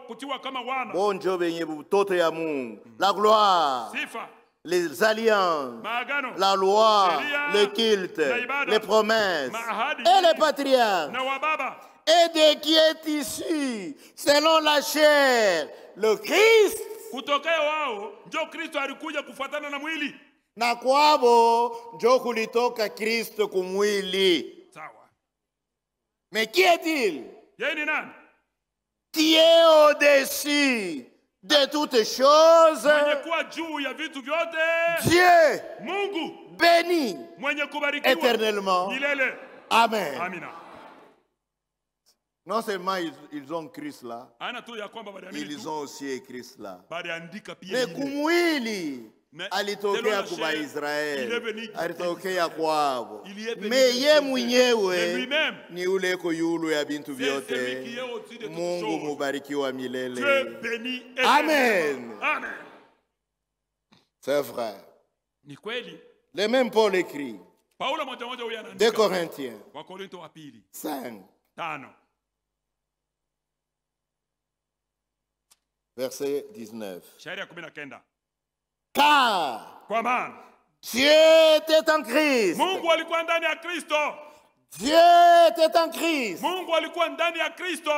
[SPEAKER 2] kutiwa kama wana,
[SPEAKER 1] bon Dieu benye butoto ya Mungu, la gloire,
[SPEAKER 2] sifa,
[SPEAKER 1] les alliances,
[SPEAKER 2] maagano,
[SPEAKER 1] la loi,
[SPEAKER 2] sheria,
[SPEAKER 1] le culte,
[SPEAKER 2] na ibada,
[SPEAKER 1] les promesses
[SPEAKER 2] maahadi,
[SPEAKER 1] et les patriarches,
[SPEAKER 2] na wababa,
[SPEAKER 1] et de qui est issu selon la chair le Christ,
[SPEAKER 2] kutokea wao njoo Kristo alikuja kufuatana na mwili.
[SPEAKER 1] na kwabo njo kulitoka Kristo kumwili.
[SPEAKER 2] Sawa.
[SPEAKER 1] Mais qui est-il?
[SPEAKER 2] Yeye ni nani?
[SPEAKER 1] Qui est au-dessus de toutes choses?
[SPEAKER 2] Mwenye kuwa juu ya vitu vyote.
[SPEAKER 1] Dieu,
[SPEAKER 2] Mungu
[SPEAKER 1] béni
[SPEAKER 2] mwenye kubarikiwa
[SPEAKER 1] éternellement.
[SPEAKER 2] milele.
[SPEAKER 1] Amen.
[SPEAKER 2] Amina.
[SPEAKER 1] Non seulement ils ont écrit cela,
[SPEAKER 2] Ana tu ya kwamba baliamini
[SPEAKER 1] ils
[SPEAKER 2] tu,
[SPEAKER 1] ont aussi écrit cela.
[SPEAKER 2] baliandika pia
[SPEAKER 1] Mais
[SPEAKER 2] ile.
[SPEAKER 1] kumwili alitokea kwa Israeli, alitokea kwao. Meye mwenyewe ni ule ko yulu ya bintu vyote. Mungu mubarikiwa milele.
[SPEAKER 2] Dieu béni et
[SPEAKER 1] Amen.
[SPEAKER 2] Amen.
[SPEAKER 1] C'est vrai.
[SPEAKER 2] Ni kweli.
[SPEAKER 1] Le même Paul écrit.
[SPEAKER 2] Paulo moja moja huyu anaandika.
[SPEAKER 1] 2 Corinthiens
[SPEAKER 2] Wa Korinto wa pili
[SPEAKER 1] 5.
[SPEAKER 2] 5.
[SPEAKER 1] Verset 19.
[SPEAKER 2] Sharia 19.
[SPEAKER 1] Car
[SPEAKER 2] Kwa maana
[SPEAKER 1] Dieu était en Christ.
[SPEAKER 2] Mungu alikuwa ndani ya Kristo.
[SPEAKER 1] Dieu était en Christ.
[SPEAKER 2] Mungu alikuwa ndani ya Kristo.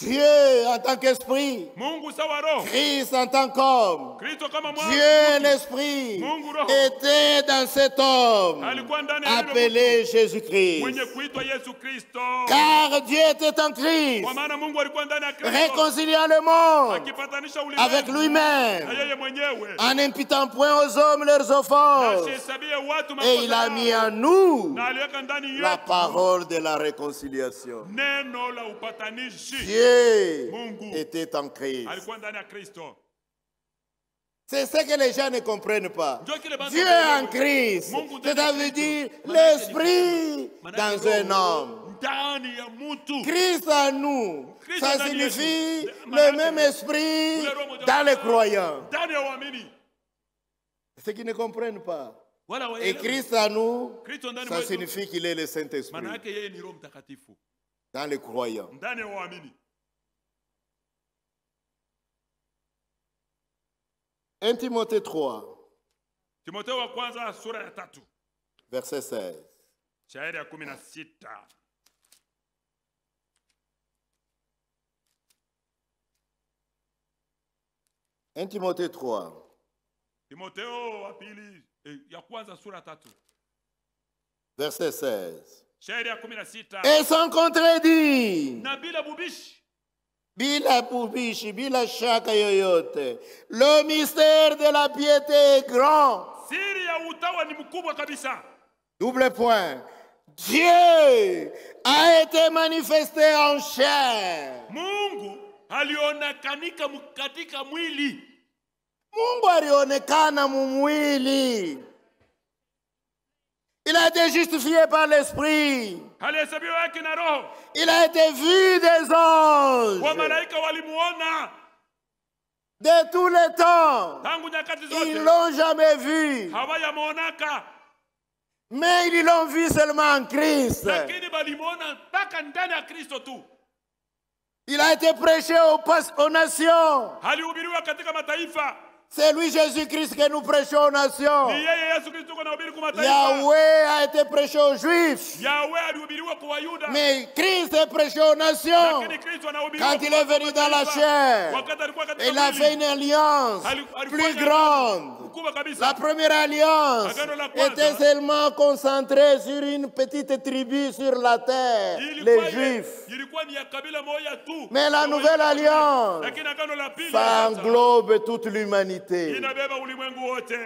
[SPEAKER 1] Dieu en tant qu'esprit.
[SPEAKER 2] Mungu sawa roho.
[SPEAKER 1] Christ en tant qu'homme.
[SPEAKER 2] Kristo kama mwana.
[SPEAKER 1] Dieu l'esprit
[SPEAKER 2] Mungu roho.
[SPEAKER 1] était dans cet homme
[SPEAKER 2] Alikuwa ndani ya
[SPEAKER 1] appelé Jésus-Christ.
[SPEAKER 2] mwenye kuitwa Yesu Kristo.
[SPEAKER 1] Car Dieu était en Christ,
[SPEAKER 2] Kwa maana Mungu alikuwa ndani ya Kristo.
[SPEAKER 1] réconciliant le monde
[SPEAKER 2] Akipatanisha ulimwengu
[SPEAKER 1] avec lui-même,
[SPEAKER 2] na yeye mwenyewe.
[SPEAKER 1] en n'imputant point aux hommes leurs offenses.
[SPEAKER 2] Asihesabie watu makosa
[SPEAKER 1] Et il a
[SPEAKER 2] yao.
[SPEAKER 1] mis en nous
[SPEAKER 2] Na aliweka ndani
[SPEAKER 1] la
[SPEAKER 2] yetu
[SPEAKER 1] parole de la réconciliation.
[SPEAKER 2] neno la upatanishi.
[SPEAKER 1] Dieu
[SPEAKER 2] Mungu
[SPEAKER 1] était en Christ.
[SPEAKER 2] alikuwa ndani ya Kristo.
[SPEAKER 1] C'est ce que les gens ne comprennent pas.
[SPEAKER 2] Ndio kile basi
[SPEAKER 1] Dieu en Christ,
[SPEAKER 2] Mungu ndani ya
[SPEAKER 1] ça veut
[SPEAKER 2] Kristo.
[SPEAKER 1] dire
[SPEAKER 2] Maana
[SPEAKER 1] l'esprit
[SPEAKER 2] Maana
[SPEAKER 1] dans
[SPEAKER 2] roho
[SPEAKER 1] un homme.
[SPEAKER 2] ndani ya mtu.
[SPEAKER 1] Christ en nous,
[SPEAKER 2] Christ
[SPEAKER 1] ça
[SPEAKER 2] ndani yetu.
[SPEAKER 1] signifie
[SPEAKER 2] Maana
[SPEAKER 1] le même esprit
[SPEAKER 2] ule roho moja
[SPEAKER 1] dans les croyants.
[SPEAKER 2] ndani ya waamini.
[SPEAKER 1] Ceux qui ne comprennent pas.
[SPEAKER 2] Wala
[SPEAKER 1] Et
[SPEAKER 2] waelewe.
[SPEAKER 1] Christ en nous,
[SPEAKER 2] Kristo ndani
[SPEAKER 1] ça
[SPEAKER 2] mwetu.
[SPEAKER 1] signifie qu'il est le Saint-Esprit
[SPEAKER 2] Maana yake yeye ni Roho Mtakatifu
[SPEAKER 1] dans les croyants.
[SPEAKER 2] ndani ya waamini.
[SPEAKER 1] 1 Timothée 3,
[SPEAKER 2] Timotheo wa kwanza sura ya 3
[SPEAKER 1] verset 16.
[SPEAKER 2] shairi ya 16.
[SPEAKER 1] Timothée 3,
[SPEAKER 2] Timotheo wa pili ya kwanza sura 3
[SPEAKER 1] verset 16.
[SPEAKER 2] shairi ya 16.
[SPEAKER 1] Et sans contredit,
[SPEAKER 2] Na bila bubishi,
[SPEAKER 1] bila pubishi, bila shaka yoyote, le mystère de la piété est grand.
[SPEAKER 2] siri ya utawa ni mkubwa kabisa.
[SPEAKER 1] Double point. Dieu a été manifesté en chair.
[SPEAKER 2] Mungu alionekanika katika mwili.
[SPEAKER 1] Mungu alionekana mumwili. Il a été justifié par l'Esprit.
[SPEAKER 2] alihesabiwa haki na Roho.
[SPEAKER 1] Il a été vu des anges.
[SPEAKER 2] Wamalaika walimuona
[SPEAKER 1] De tous les temps.
[SPEAKER 2] tangu nyakati
[SPEAKER 1] Ils
[SPEAKER 2] zote.
[SPEAKER 1] ne l'ont jamais vu.
[SPEAKER 2] Hawayamuonaka,
[SPEAKER 1] Mais ils l'ont vu seulement en Christ.
[SPEAKER 2] lakini balimuona mpaka ndani ya Kristo tu.
[SPEAKER 1] Il a été prêché aux nations.
[SPEAKER 2] Alihubiriwa katika mataifa.
[SPEAKER 1] C'est lui Jésus-Christ que nous prêchons aux nations.
[SPEAKER 2] Ni yeye Yesu Kristo kwa nahubiri kwa mataifa.
[SPEAKER 1] Yahweh a été prêché aux Juifs.
[SPEAKER 2] Yahweh alihubiriwa kwa Wayuda.
[SPEAKER 1] Mais Christ est prêché aux nations.
[SPEAKER 2] Lakini Kristo anahubiriwa
[SPEAKER 1] Quand il est venu dans la chair,
[SPEAKER 2] wakati alikuwa katika
[SPEAKER 1] il a fait une alliance plus grande.
[SPEAKER 2] kubwa kabisa.
[SPEAKER 1] La première alliance était seulement concentrée sur une petite tribu sur la terre, les Juifs.
[SPEAKER 2] Ilikuwa ni ya kabila moja tu.
[SPEAKER 1] Mais la nouvelle alliance,
[SPEAKER 2] Lakini agano la pili
[SPEAKER 1] ça englobe toute l'humanité.
[SPEAKER 2] inabeba ulimwengu wote.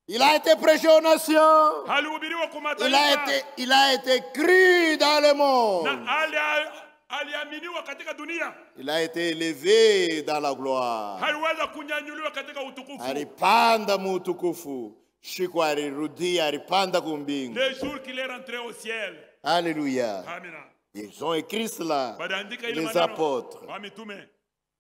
[SPEAKER 1] Il a été prêché aux nations.
[SPEAKER 2] Alihubiriwa kwa mataifa.
[SPEAKER 1] Il a été cru dans le monde.
[SPEAKER 2] Na aliaminiwa katika dunia.
[SPEAKER 1] Il a été élevé dans la gloire.
[SPEAKER 2] Aliweza kunyanyuliwa katika utukufu.
[SPEAKER 1] Alipanda mu utukufu. Siku alirudia, alipanda kumbingu.
[SPEAKER 2] Le jour qu'il est rentré au ciel.
[SPEAKER 1] Alléluia.
[SPEAKER 2] Amina.
[SPEAKER 1] Ils ont écrit cela.
[SPEAKER 2] Badaandika ile
[SPEAKER 1] Les
[SPEAKER 2] maneno.
[SPEAKER 1] apôtres.
[SPEAKER 2] Wa mitume.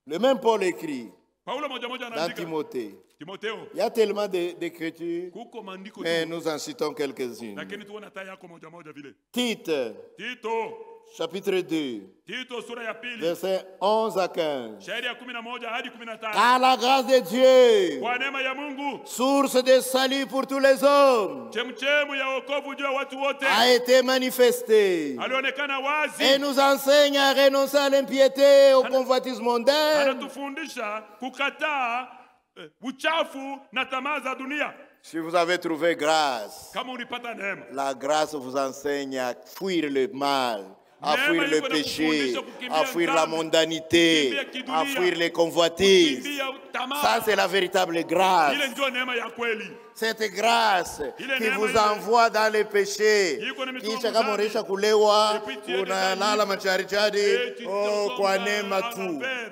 [SPEAKER 1] Le même Paul écrit
[SPEAKER 2] Paulo moja moja
[SPEAKER 1] dans
[SPEAKER 2] anaandika.
[SPEAKER 1] Timothée.
[SPEAKER 2] Timotheo.
[SPEAKER 1] Il y a tellement d'écritures,
[SPEAKER 2] Kuko maandiko
[SPEAKER 1] mais
[SPEAKER 2] tu.
[SPEAKER 1] nous en citons quelques-unes.
[SPEAKER 2] Lakini tuona taa yako moja moja vile.
[SPEAKER 1] Tite,
[SPEAKER 2] Tito.
[SPEAKER 1] chapitre 2,
[SPEAKER 2] Tito sura ya pili.
[SPEAKER 1] versets 11 à 15.
[SPEAKER 2] Shairi ya 11 hadi 15.
[SPEAKER 1] Car la grâce de Dieu,
[SPEAKER 2] Kwa neema ya Mungu,
[SPEAKER 1] source de salut pour tous les hommes,
[SPEAKER 2] chemchemu ya wokovu juu ya watu wote,
[SPEAKER 1] a été manifestée
[SPEAKER 2] alionekana
[SPEAKER 1] et
[SPEAKER 2] wazi.
[SPEAKER 1] nous enseigne à renoncer à l'impiété, au convoitisme mondain,
[SPEAKER 2] Anatufundisha kukataa uchafu na tamaa za dunia.
[SPEAKER 1] si vous avez trouvé grâce.
[SPEAKER 2] Kama ulipata neema,
[SPEAKER 1] La grâce vous enseigne à fuir le mal, à
[SPEAKER 2] Neema
[SPEAKER 1] fuir le
[SPEAKER 2] iko
[SPEAKER 1] péché,
[SPEAKER 2] inakufundisha kukimbia
[SPEAKER 1] à fuir la
[SPEAKER 2] dhambi,
[SPEAKER 1] mondanité,
[SPEAKER 2] kukimbia kidunia,
[SPEAKER 1] à fuir les convoitises.
[SPEAKER 2] kukimbia tamaa.
[SPEAKER 1] Ça, c'est la véritable grâce.
[SPEAKER 2] Ile ndio neema ya kweli.
[SPEAKER 1] Cette grâce
[SPEAKER 2] Ile
[SPEAKER 1] qui
[SPEAKER 2] neema
[SPEAKER 1] vous
[SPEAKER 2] ile.
[SPEAKER 1] envoie dans les péchés.
[SPEAKER 2] Iko nimetuma
[SPEAKER 1] Kisha kama
[SPEAKER 2] mzani.
[SPEAKER 1] unaisha kulewa,
[SPEAKER 2] Et puis tu es
[SPEAKER 1] unalala
[SPEAKER 2] dans
[SPEAKER 1] macharichari, oh, kwa neema tu.
[SPEAKER 2] envers.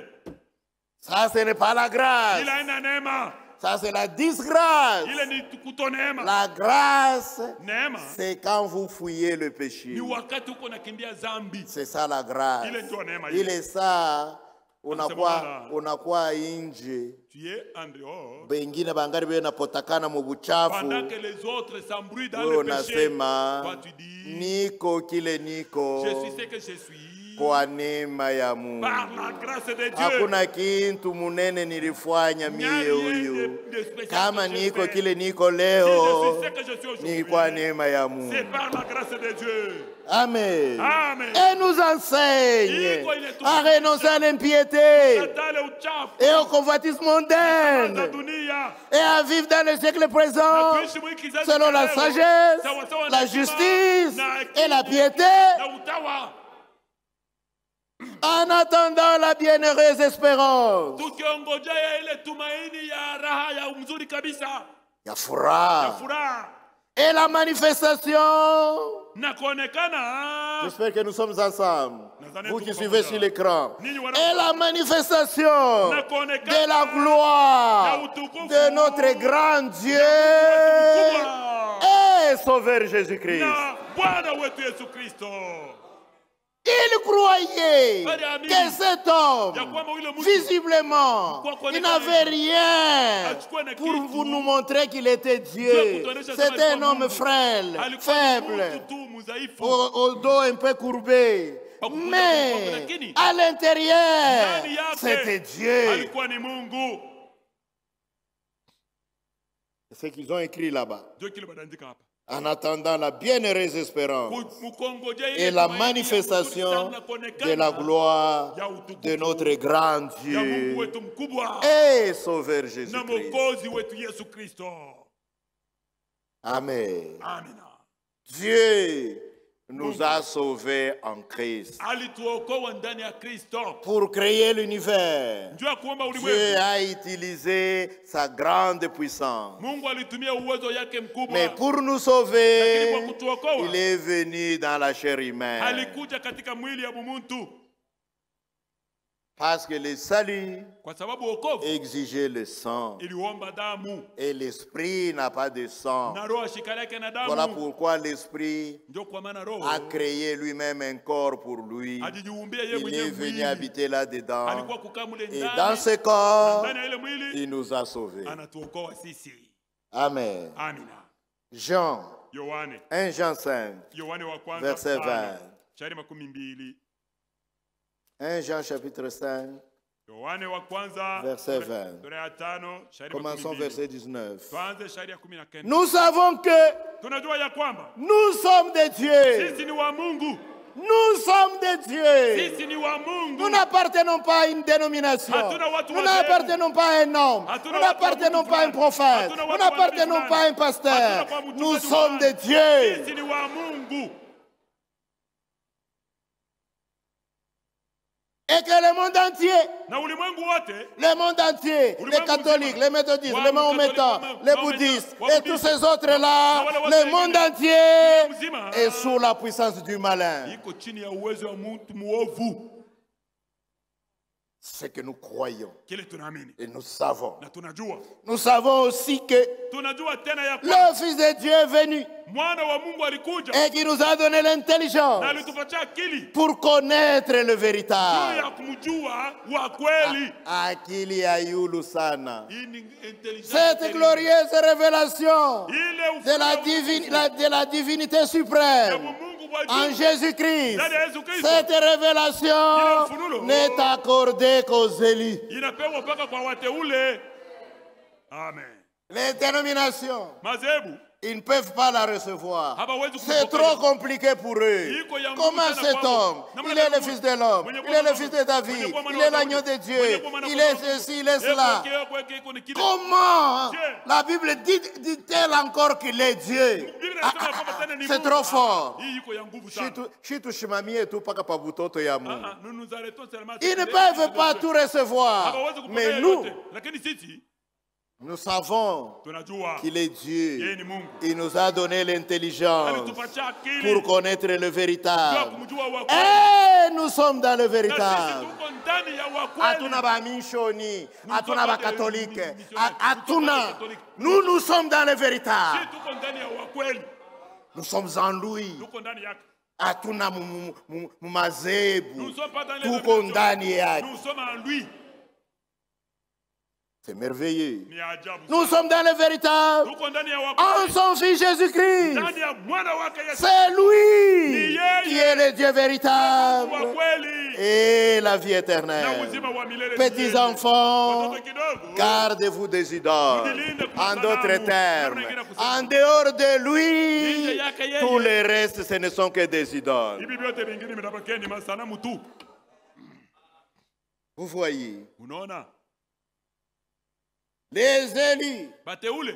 [SPEAKER 1] Ça, ce n'est pas la grâce.
[SPEAKER 2] Ila ina neema.
[SPEAKER 1] Ça, c'est la disgrâce.
[SPEAKER 2] Ile ni kuto neema.
[SPEAKER 1] La grâce,
[SPEAKER 2] Neema
[SPEAKER 1] c'est quand vous fuyez le péché.
[SPEAKER 2] ni wakati uko nakimbia dhambi.
[SPEAKER 1] C'est ça la grâce.
[SPEAKER 2] Ile ndio neema
[SPEAKER 1] Il
[SPEAKER 2] ile.
[SPEAKER 1] est ça,
[SPEAKER 2] Anasema
[SPEAKER 1] unakuwa nje.
[SPEAKER 2] Tu es en dehors.
[SPEAKER 1] Bengine bangari bwe napotakana mu buchafu.
[SPEAKER 2] Pendant que les autres s'embrouillent dans
[SPEAKER 1] Wewe
[SPEAKER 2] le péché,
[SPEAKER 1] unasema
[SPEAKER 2] toi tu dis,
[SPEAKER 1] niko kile niko
[SPEAKER 2] je suis ce que je suis
[SPEAKER 1] kwa neema ya Mungu.
[SPEAKER 2] par la grâce de Dieu.
[SPEAKER 1] Hakuna kintu munene nilifanya mie huyu. Kama niko kile niko leo ni kwa neema ya Mungu.
[SPEAKER 2] C'est par la grâce de Dieu.
[SPEAKER 1] Amen.
[SPEAKER 2] Amen.
[SPEAKER 1] Et nous enseigne à renoncer à l'impiété
[SPEAKER 2] Katale uchafu
[SPEAKER 1] et au convoitisme mondain
[SPEAKER 2] za dunia.
[SPEAKER 1] et à vivre dans le siècle présent
[SPEAKER 2] Kuishi mwiki kizazi
[SPEAKER 1] selon la
[SPEAKER 2] leo,
[SPEAKER 1] sagesse,
[SPEAKER 2] sawa sawa na
[SPEAKER 1] la
[SPEAKER 2] hekima,
[SPEAKER 1] justice
[SPEAKER 2] na
[SPEAKER 1] et la piété,
[SPEAKER 2] na utawa.
[SPEAKER 1] en attendant la bienheureuse espérance.
[SPEAKER 2] Tukiongojea ile tumaini ya raha ya mzuri kabisa,
[SPEAKER 1] Ya
[SPEAKER 2] ya
[SPEAKER 1] furaha
[SPEAKER 2] furaha
[SPEAKER 1] et la manifestation.
[SPEAKER 2] na kuonekana.
[SPEAKER 1] J'espère que nous sommes ensemble. Vous qui suivez sur l'écran.
[SPEAKER 2] Ninyi wana-
[SPEAKER 1] Et la manifestation
[SPEAKER 2] na kuonekana
[SPEAKER 1] de la gloire
[SPEAKER 2] ya utukufu
[SPEAKER 1] de notre grand Dieu
[SPEAKER 2] mkubwa
[SPEAKER 1] et Sauveur Jésus-Christ.
[SPEAKER 2] na Bwana wetu Yesu Kristo.
[SPEAKER 1] Il croyait
[SPEAKER 2] Aliamini
[SPEAKER 1] que cet homme,
[SPEAKER 2] ya kwamba yule mtu
[SPEAKER 1] visiblement,
[SPEAKER 2] kwa kuonekana
[SPEAKER 1] il n'avait rien
[SPEAKER 2] achukue na
[SPEAKER 1] pour
[SPEAKER 2] kitu,
[SPEAKER 1] vous nous montrer qu'il était Dieu.
[SPEAKER 2] kutuonesha
[SPEAKER 1] C'était
[SPEAKER 2] kama
[SPEAKER 1] un
[SPEAKER 2] alikuwa
[SPEAKER 1] homme
[SPEAKER 2] Mungu.
[SPEAKER 1] frêle,
[SPEAKER 2] Alikuwa
[SPEAKER 1] faible,
[SPEAKER 2] mtu tu mdhaifu.
[SPEAKER 1] au dos un peu courbé.
[SPEAKER 2] Hakukuja
[SPEAKER 1] Mais
[SPEAKER 2] kumkombe, lakini
[SPEAKER 1] à l'intérieur,
[SPEAKER 2] ndani yake
[SPEAKER 1] c'était Dieu.
[SPEAKER 2] alikuwa ni Mungu.
[SPEAKER 1] C'est ce qu'ils ont écrit là-bas.
[SPEAKER 2] Ndio kile banaandika hapa.
[SPEAKER 1] En attendant la bienheureuse espérance
[SPEAKER 2] Mukongojea ile
[SPEAKER 1] et la
[SPEAKER 2] tumaini ya
[SPEAKER 1] manifestation
[SPEAKER 2] mzuri sana kuonekana
[SPEAKER 1] de la gloire
[SPEAKER 2] ya utukufu
[SPEAKER 1] de notre grand
[SPEAKER 2] ya Mungu
[SPEAKER 1] Dieu
[SPEAKER 2] wetu mkubwa
[SPEAKER 1] et Sauveur
[SPEAKER 2] na
[SPEAKER 1] Jésus-Christ.
[SPEAKER 2] Mwokozi wetu Yesu Kristo.
[SPEAKER 1] Amen.
[SPEAKER 2] Amina.
[SPEAKER 1] Dieu nous a sauvés en Christ.
[SPEAKER 2] Alituokoa ndani ya Kristo.
[SPEAKER 1] Pour créer l'univers,
[SPEAKER 2] Njoo kuomba
[SPEAKER 1] Dieu
[SPEAKER 2] ulimwengu.
[SPEAKER 1] a utilisé sa grande puissance.
[SPEAKER 2] Mungu alitumia uwezo yake mkubwa.
[SPEAKER 1] Mais pour nous
[SPEAKER 2] Lakini
[SPEAKER 1] sauver,
[SPEAKER 2] kwa kutuokoa,
[SPEAKER 1] il est venu dans la chair humaine.
[SPEAKER 2] alikuja katika mwili ya muntu.
[SPEAKER 1] Parce que le salut
[SPEAKER 2] kwa sababu wokovu
[SPEAKER 1] exigeait le sang.
[SPEAKER 2] iliomba damu
[SPEAKER 1] Et l'esprit n'a pas de sang.
[SPEAKER 2] na roho shikaleke na damu.
[SPEAKER 1] Voilà pourquoi l'esprit
[SPEAKER 2] Ndio kwa maana roho
[SPEAKER 1] a créé lui-même un corps pour lui.
[SPEAKER 2] ajijiumbia yeye
[SPEAKER 1] Il
[SPEAKER 2] mwenyewe
[SPEAKER 1] est venu
[SPEAKER 2] mwili.
[SPEAKER 1] habiter là-dedans.
[SPEAKER 2] Alikuwa kukaa mule
[SPEAKER 1] Et
[SPEAKER 2] ndani.
[SPEAKER 1] dans ce corps,
[SPEAKER 2] Ndani ya ile mwili
[SPEAKER 1] il nous a sauvés.
[SPEAKER 2] anatuokoa sisi.
[SPEAKER 1] Amen.
[SPEAKER 2] Amina.
[SPEAKER 1] Jean,
[SPEAKER 2] Yohane
[SPEAKER 1] 1 Jean 5,
[SPEAKER 2] Yohane wa kwanza
[SPEAKER 1] verset 20.
[SPEAKER 2] 5 shairi 12.
[SPEAKER 1] 1 Jean chapitre 5,
[SPEAKER 2] Yohane wa kwanza
[SPEAKER 1] verset 20.
[SPEAKER 2] sura ya 5 shairi
[SPEAKER 1] Commençons
[SPEAKER 2] 12.
[SPEAKER 1] verset 19.
[SPEAKER 2] Tuanze shairi ya 19.
[SPEAKER 1] Nous savons que
[SPEAKER 2] Tunajua ya kwamba
[SPEAKER 1] nous sommes de Dieu.
[SPEAKER 2] sisi ni wa Mungu.
[SPEAKER 1] Nous sommes de Dieu.
[SPEAKER 2] Sisi ni wa Mungu.
[SPEAKER 1] Nous n'appartenons pas à une dénomination.
[SPEAKER 2] Hatuna watu
[SPEAKER 1] Nous
[SPEAKER 2] wa
[SPEAKER 1] n'appartenons pas à un homme.
[SPEAKER 2] Hatuna
[SPEAKER 1] Nous
[SPEAKER 2] watu wa
[SPEAKER 1] n'appartenons
[SPEAKER 2] mtu
[SPEAKER 1] pas à un
[SPEAKER 2] fulani.
[SPEAKER 1] prophète.
[SPEAKER 2] Hatuna
[SPEAKER 1] Nous
[SPEAKER 2] watu wa
[SPEAKER 1] n'appartenons
[SPEAKER 2] nabii
[SPEAKER 1] pas à un
[SPEAKER 2] fulani.
[SPEAKER 1] pasteur.
[SPEAKER 2] Hatuna kwa mchungaji
[SPEAKER 1] Nous sommes de
[SPEAKER 2] fulani.
[SPEAKER 1] Dieu.
[SPEAKER 2] Sisi ni wa Mungu.
[SPEAKER 1] Et que le monde entier,
[SPEAKER 2] Na ulimwengu wote,
[SPEAKER 1] le monde entier, les
[SPEAKER 2] Ulimwengu
[SPEAKER 1] catholiques,
[SPEAKER 2] mzima.
[SPEAKER 1] les méthodistes,
[SPEAKER 2] Wa
[SPEAKER 1] les mahométans,
[SPEAKER 2] Catholique,
[SPEAKER 1] les
[SPEAKER 2] wa
[SPEAKER 1] bouddhistes
[SPEAKER 2] wa
[SPEAKER 1] et tous
[SPEAKER 2] bouddhistes.
[SPEAKER 1] ces autres-là,
[SPEAKER 2] Na wale wote
[SPEAKER 1] le
[SPEAKER 2] wengine.
[SPEAKER 1] monde entier
[SPEAKER 2] mzima
[SPEAKER 1] est sous la puissance du malin.
[SPEAKER 2] iko chini ya uwezo wa mtu muovu.
[SPEAKER 1] Ce que nous croyons
[SPEAKER 2] Kile tunaamini
[SPEAKER 1] et nous savons.
[SPEAKER 2] na tunajua.
[SPEAKER 1] Nous savons aussi que
[SPEAKER 2] Tunajua tena ya kwamba
[SPEAKER 1] le Fils de Dieu est venu
[SPEAKER 2] mwana wa Mungu alikuja
[SPEAKER 1] et qui nous a donné l'intelligence
[SPEAKER 2] na alitupatia akili
[SPEAKER 1] pour connaître le
[SPEAKER 2] juu
[SPEAKER 1] véritable.
[SPEAKER 2] ya kumjua wa kweli.
[SPEAKER 1] Akili ya yulu sana.
[SPEAKER 2] Hii ni intelligence.
[SPEAKER 1] Cette glorieuse révélation
[SPEAKER 2] Ile
[SPEAKER 1] de la divinité
[SPEAKER 2] ya
[SPEAKER 1] suprême
[SPEAKER 2] Mungu wa
[SPEAKER 1] en
[SPEAKER 2] juu
[SPEAKER 1] Jésus-Christ.
[SPEAKER 2] ndani ya Yesu Kristo
[SPEAKER 1] Cette révélation n'est accordée qu'aux élus.
[SPEAKER 2] inapewa mpaka kwa wateule. Amen.
[SPEAKER 1] Les dénominations,
[SPEAKER 2] Madhehebu
[SPEAKER 1] ils ne peuvent pas la recevoir.
[SPEAKER 2] hawawezi
[SPEAKER 1] C'est trop compliqué pour eux. Comment cet homme, il est le fils de l'homme, il est le fils de David, il est l'agneau de Dieu, il est ceci, il est cela. Comment la Bible dit-elle encore qu'il est Dieu? C'est trop fort.
[SPEAKER 2] Hii iko ya nguvu sana.
[SPEAKER 1] Shitushimamie tu paka pa butoto ya Mungu.
[SPEAKER 2] Nous nous arrêtons seulement.
[SPEAKER 1] Ils ne peuvent pas tout recevoir.
[SPEAKER 2] Hawawezi kupokea
[SPEAKER 1] Mais nous,
[SPEAKER 2] yote. Lakini sisi
[SPEAKER 1] nous savons
[SPEAKER 2] tunajua
[SPEAKER 1] qu'il est
[SPEAKER 2] yeye
[SPEAKER 1] Dieu.
[SPEAKER 2] ni Mungu.
[SPEAKER 1] Il nous a donné l'intelligence
[SPEAKER 2] Alitupatia akili
[SPEAKER 1] pour connaître le
[SPEAKER 2] juu ya
[SPEAKER 1] véritable.
[SPEAKER 2] kumjua wa kweli.
[SPEAKER 1] Et nous sommes dans le
[SPEAKER 2] Na sisi
[SPEAKER 1] véritable.
[SPEAKER 2] tuko ndani ya wa kweli.
[SPEAKER 1] Hatuna ba mishoni, hatuna ba catholique, hatuna. Nous sommes dans le
[SPEAKER 2] Sisi
[SPEAKER 1] véritable.
[SPEAKER 2] tuko ndani ya wa kweli.
[SPEAKER 1] Nous sommes en lui.
[SPEAKER 2] Tuko ndani yake.
[SPEAKER 1] Hatuna mazebu.
[SPEAKER 2] Nous ne sommes pas dans les
[SPEAKER 1] Tuko ndani yake.
[SPEAKER 2] Nous sommes en lui.
[SPEAKER 1] C'est merveilleux.
[SPEAKER 2] Ni ajabu.
[SPEAKER 1] Nous sommes dans le véritable.
[SPEAKER 2] Tuko ndani ya wa
[SPEAKER 1] En
[SPEAKER 2] kweli.
[SPEAKER 1] son Fils Jésus-Christ.
[SPEAKER 2] Ndani ya mwana wake Yesu.
[SPEAKER 1] C'est lui
[SPEAKER 2] Ni yeye.
[SPEAKER 1] qui est le Dieu véritable
[SPEAKER 2] Wa kweli.
[SPEAKER 1] et la vie
[SPEAKER 2] Na
[SPEAKER 1] éternelle.
[SPEAKER 2] uzima wa milele.
[SPEAKER 1] Petits enfants,
[SPEAKER 2] Watoto kidogo.
[SPEAKER 1] gardez-vous des idoles. En d'autres termes, en dehors de lui, tout le reste, ce ne sont que des idoles.
[SPEAKER 2] Hivi vyote vingine vinabaki ni masanamu tu.
[SPEAKER 1] Vous voyez,
[SPEAKER 2] Unaona?
[SPEAKER 1] les élus
[SPEAKER 2] Bateule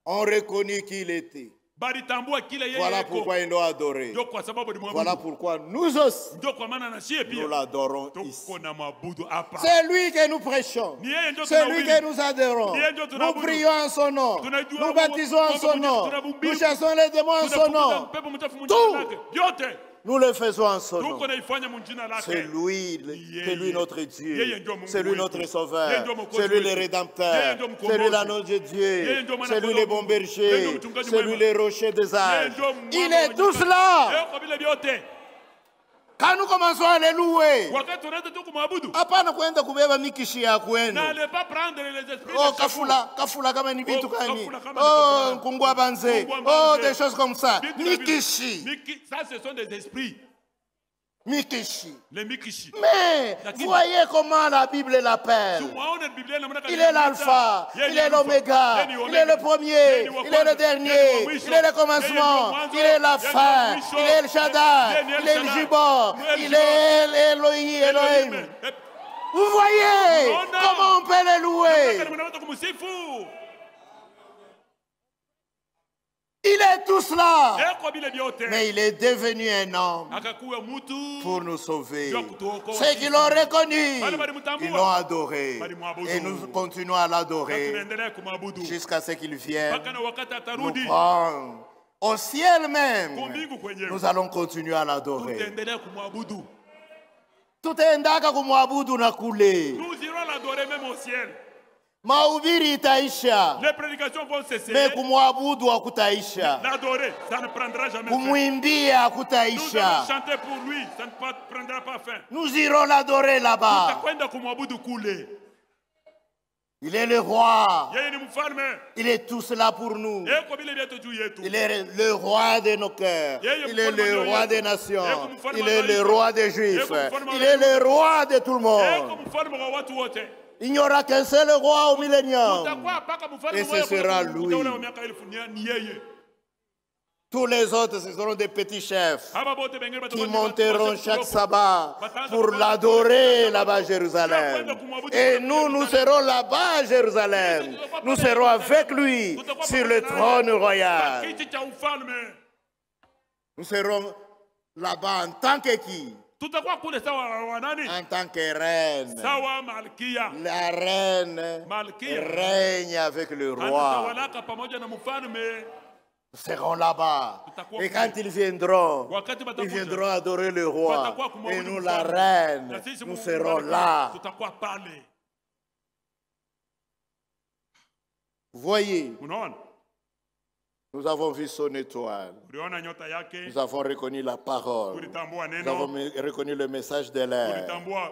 [SPEAKER 1] ont reconnu qui il était.
[SPEAKER 2] balitambua kile yeye
[SPEAKER 1] Voilà
[SPEAKER 2] yeko.
[SPEAKER 1] pourquoi ils l'ont adoré.
[SPEAKER 2] Ndio kwa sababu ni
[SPEAKER 1] Voilà
[SPEAKER 2] mwabudu.
[SPEAKER 1] pourquoi nous aussi,
[SPEAKER 2] Ndio kwa maana na sie
[SPEAKER 1] nous
[SPEAKER 2] pia
[SPEAKER 1] l'adorons ici.
[SPEAKER 2] tuko na mwabudu hapa.
[SPEAKER 1] C'est lui que nous prêchons.
[SPEAKER 2] Ni yeye ndio
[SPEAKER 1] C'est lui
[SPEAKER 2] tunahubiri.
[SPEAKER 1] que nous adorons.
[SPEAKER 2] Ni yeye ndio
[SPEAKER 1] Nous
[SPEAKER 2] tunaabudu.
[SPEAKER 1] prions en son nom.
[SPEAKER 2] Tunajua
[SPEAKER 1] Nous baptisons en son nom.
[SPEAKER 2] tunahubiri.
[SPEAKER 1] Nous chassons les démons en son
[SPEAKER 2] Tunafukuza
[SPEAKER 1] nom.
[SPEAKER 2] mpepo mchafu mu
[SPEAKER 1] Tout.
[SPEAKER 2] jina lake. Vyote
[SPEAKER 1] Nous le faisons en son nom.
[SPEAKER 2] tuko naifanya mu jina lake.
[SPEAKER 1] C'est lui, c'est lui notre Dieu.
[SPEAKER 2] Yeye ndio Mungu
[SPEAKER 1] C'est lui
[SPEAKER 2] wetu.
[SPEAKER 1] notre
[SPEAKER 2] Yeye
[SPEAKER 1] Sauveur.
[SPEAKER 2] ndio Mwokozi
[SPEAKER 1] C'est lui le
[SPEAKER 2] wetu.
[SPEAKER 1] Rédempteur.
[SPEAKER 2] Yeye ndio Mkombozi.
[SPEAKER 1] C'est lui l'agneau de
[SPEAKER 2] Yeye
[SPEAKER 1] Dieu.
[SPEAKER 2] ndio mwana
[SPEAKER 1] C'est lui
[SPEAKER 2] kondoo
[SPEAKER 1] le bon
[SPEAKER 2] Mungu. Yeye ndio
[SPEAKER 1] berger.
[SPEAKER 2] mchungaji
[SPEAKER 1] C'est lui
[SPEAKER 2] mwema.
[SPEAKER 1] le rocher des
[SPEAKER 2] Yeye
[SPEAKER 1] âges.
[SPEAKER 2] ndio
[SPEAKER 1] Il
[SPEAKER 2] mwana
[SPEAKER 1] est
[SPEAKER 2] wa
[SPEAKER 1] tout
[SPEAKER 2] nyakati.
[SPEAKER 1] cela.
[SPEAKER 2] Yeye kwa vile vyote.
[SPEAKER 1] Quand nous commençons à les louer,
[SPEAKER 2] Wakati tunaanza tu kumwabudu.
[SPEAKER 1] hapana kwenda kubeba mikishi ya kwenu.
[SPEAKER 2] N'allez pas prendre les esprits
[SPEAKER 1] Oh,
[SPEAKER 2] de
[SPEAKER 1] kafula kama ni vitu gani?
[SPEAKER 2] kafula kama ni
[SPEAKER 1] Oh,
[SPEAKER 2] kafula.
[SPEAKER 1] nkungwa banze.
[SPEAKER 2] Nkungwa
[SPEAKER 1] Oh,
[SPEAKER 2] banze.
[SPEAKER 1] des choses comme ça.
[SPEAKER 2] Vitu na vitu.
[SPEAKER 1] Mikishi.
[SPEAKER 2] Ça, ce sont des esprits.
[SPEAKER 1] Mikishi.
[SPEAKER 2] Les mikishi.
[SPEAKER 1] Mais
[SPEAKER 2] Lakini-
[SPEAKER 1] voyez comment la Bible l'appelle.
[SPEAKER 2] Tuwaone Biblia namna gani
[SPEAKER 1] Il est
[SPEAKER 2] inaita.
[SPEAKER 1] l'alpha,
[SPEAKER 2] Yeye
[SPEAKER 1] il
[SPEAKER 2] ni
[SPEAKER 1] est
[SPEAKER 2] Alpha,
[SPEAKER 1] l'oméga,
[SPEAKER 2] yeye ni
[SPEAKER 1] il
[SPEAKER 2] Omega,
[SPEAKER 1] est le premier,
[SPEAKER 2] yeye ni wa
[SPEAKER 1] il est
[SPEAKER 2] kwanza,
[SPEAKER 1] le
[SPEAKER 2] yeye
[SPEAKER 1] dernier,
[SPEAKER 2] ni wa mwisho,
[SPEAKER 1] il est le
[SPEAKER 2] yeye ni wa
[SPEAKER 1] commencement,
[SPEAKER 2] mwanzo,
[SPEAKER 1] il est la
[SPEAKER 2] yeye ni wa
[SPEAKER 1] fin,
[SPEAKER 2] mwisho,
[SPEAKER 1] il est le Shaddai,
[SPEAKER 2] yeye ni El
[SPEAKER 1] il est le
[SPEAKER 2] Shaddai,
[SPEAKER 1] Jibor,
[SPEAKER 2] ni El
[SPEAKER 1] il
[SPEAKER 2] Jibor,
[SPEAKER 1] est Elohim.
[SPEAKER 2] Elohim.
[SPEAKER 1] Vous voyez
[SPEAKER 2] Unaona?
[SPEAKER 1] comment on peut le louer.
[SPEAKER 2] Nataka mnaweza kumsifu.
[SPEAKER 1] Il est tout cela,
[SPEAKER 2] Yeye kwa vile vyote.
[SPEAKER 1] mais il est devenu un homme
[SPEAKER 2] Akakuwa mtu.
[SPEAKER 1] pour nous sauver.
[SPEAKER 2] Ndio kutuokoa
[SPEAKER 1] Ceux qui l'ont reconnu,
[SPEAKER 2] Wale walimtambua.
[SPEAKER 1] ils l'ont adoré.
[SPEAKER 2] Walimwabudu.
[SPEAKER 1] Et nous continuons à
[SPEAKER 2] Na
[SPEAKER 1] l'adorer
[SPEAKER 2] tunaendelea kumwabudu.
[SPEAKER 1] jusqu'à ce qu'il vienne
[SPEAKER 2] Mpaka na wakati
[SPEAKER 1] nous
[SPEAKER 2] atarudi.
[SPEAKER 1] prendre au ciel même.
[SPEAKER 2] Kwa mbingu kwenyewe.
[SPEAKER 1] Nous allons continuer à l'adorer.
[SPEAKER 2] Tutaendelea kumwabudu.
[SPEAKER 1] tutaendaka kumwabudu na kule.
[SPEAKER 2] Nous irons l'adorer même au ciel.
[SPEAKER 1] Mahubiri itaisha,
[SPEAKER 2] Les prédications vont cesser.
[SPEAKER 1] me kumwabudu hakutaisha.
[SPEAKER 2] L'adorer, ça ne prendra jamais fin.
[SPEAKER 1] Kumwimbia
[SPEAKER 2] Nous allons
[SPEAKER 1] hakutaisha.
[SPEAKER 2] chanter pour lui, ça ne prendra pas fin.
[SPEAKER 1] Nous irons l'adorer là-bas.
[SPEAKER 2] Tutakwenda kumwabudu kule.
[SPEAKER 1] Il est le roi.
[SPEAKER 2] Yeye ni mfalme.
[SPEAKER 1] Il est tout cela pour nous.
[SPEAKER 2] Yeko vile vyetu juu yetu.
[SPEAKER 1] Il est le roi de nos cœurs. Il est le roi des nations. Il est le roi des Juifs. Il est le roi de tout le
[SPEAKER 2] Yeko
[SPEAKER 1] monde.
[SPEAKER 2] mfalme wa watu wote.
[SPEAKER 1] Il n'y aura qu'un seul roi au millénium.
[SPEAKER 2] Tutakuwa paka mfalme
[SPEAKER 1] Et
[SPEAKER 2] mmoja
[SPEAKER 1] ce sera
[SPEAKER 2] kwa
[SPEAKER 1] lui.
[SPEAKER 2] ule wa miaka 1000 ni yeye.
[SPEAKER 1] Tous les autres, ce seront des petits chefs
[SPEAKER 2] Haba bote bengine
[SPEAKER 1] qui
[SPEAKER 2] batakuwa
[SPEAKER 1] monteront chaque sabbat pour l'adorer là-bas à Jérusalem. Et nous serons là-bas à Jérusalem. Nous serons avec lui sur le trône royal.
[SPEAKER 2] kiti cha ufalme.
[SPEAKER 1] Nous serons là-bas en tant que qui?
[SPEAKER 2] Tutakuwa kule sawa wa nani?
[SPEAKER 1] En tant que reine.
[SPEAKER 2] Sawa malkia.
[SPEAKER 1] La reine
[SPEAKER 2] Malkia.
[SPEAKER 1] règne avec le roi.
[SPEAKER 2] Anatawalaka pamoja na mfalme.
[SPEAKER 1] Nous serons là-bas. Et quand ils viendront adorer le roi. Et nous, la reine, nous serons là.
[SPEAKER 2] Tutakuwa pale.
[SPEAKER 1] Vous voyez,
[SPEAKER 2] Unaona?
[SPEAKER 1] nous avons vu son étoile.
[SPEAKER 2] Uliona nyota yake?
[SPEAKER 1] Nous avons reconnu la parole.
[SPEAKER 2] Ulitambua
[SPEAKER 1] Nous avons
[SPEAKER 2] neno?
[SPEAKER 1] reconnu le message de l'air.
[SPEAKER 2] Ulitambua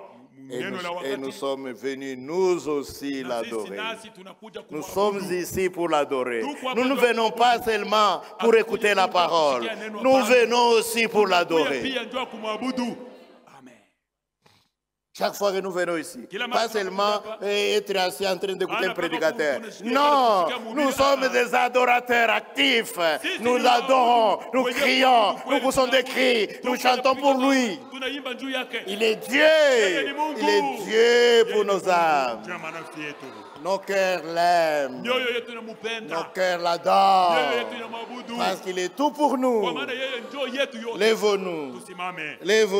[SPEAKER 1] Et
[SPEAKER 2] neno la
[SPEAKER 1] nous
[SPEAKER 2] wakati?
[SPEAKER 1] sommes venus nous aussi
[SPEAKER 2] Na sisi
[SPEAKER 1] l'adorer.
[SPEAKER 2] nasi tunakuja
[SPEAKER 1] Nous
[SPEAKER 2] kumwabudu.
[SPEAKER 1] sommes ici pour l'adorer. Nous ne venons pas seulement pour écouter la parole. Nous venons aussi pour
[SPEAKER 2] Kuya
[SPEAKER 1] l'adorer.
[SPEAKER 2] pia njoo kumwabudu. Amen.
[SPEAKER 1] Chaque fois que nous venons ici, pas seulement être assis en train d'écouter le prédicateur. Non, nous sommes des adorateurs actifs. Nous l'adorons, nous crions, nous poussons des cris, nous chantons pour lui.
[SPEAKER 2] Tunaimba juu yake.
[SPEAKER 1] Il est Dieu. Il est Dieu pour nos âmes.
[SPEAKER 2] Njema nafsi yetu.
[SPEAKER 1] Nos cœurs l'aiment.
[SPEAKER 2] Mioyo yetu
[SPEAKER 1] Nos
[SPEAKER 2] inamupenda.
[SPEAKER 1] cœurs
[SPEAKER 2] Mioyo
[SPEAKER 1] l'adorent.
[SPEAKER 2] yetu inamwabudu.
[SPEAKER 1] Parce qu'il est tout pour
[SPEAKER 2] Kwa
[SPEAKER 1] nous.
[SPEAKER 2] maana yeye njoo yetu yote.
[SPEAKER 1] Lève-nous.
[SPEAKER 2] Tusimame.
[SPEAKER 1] Lève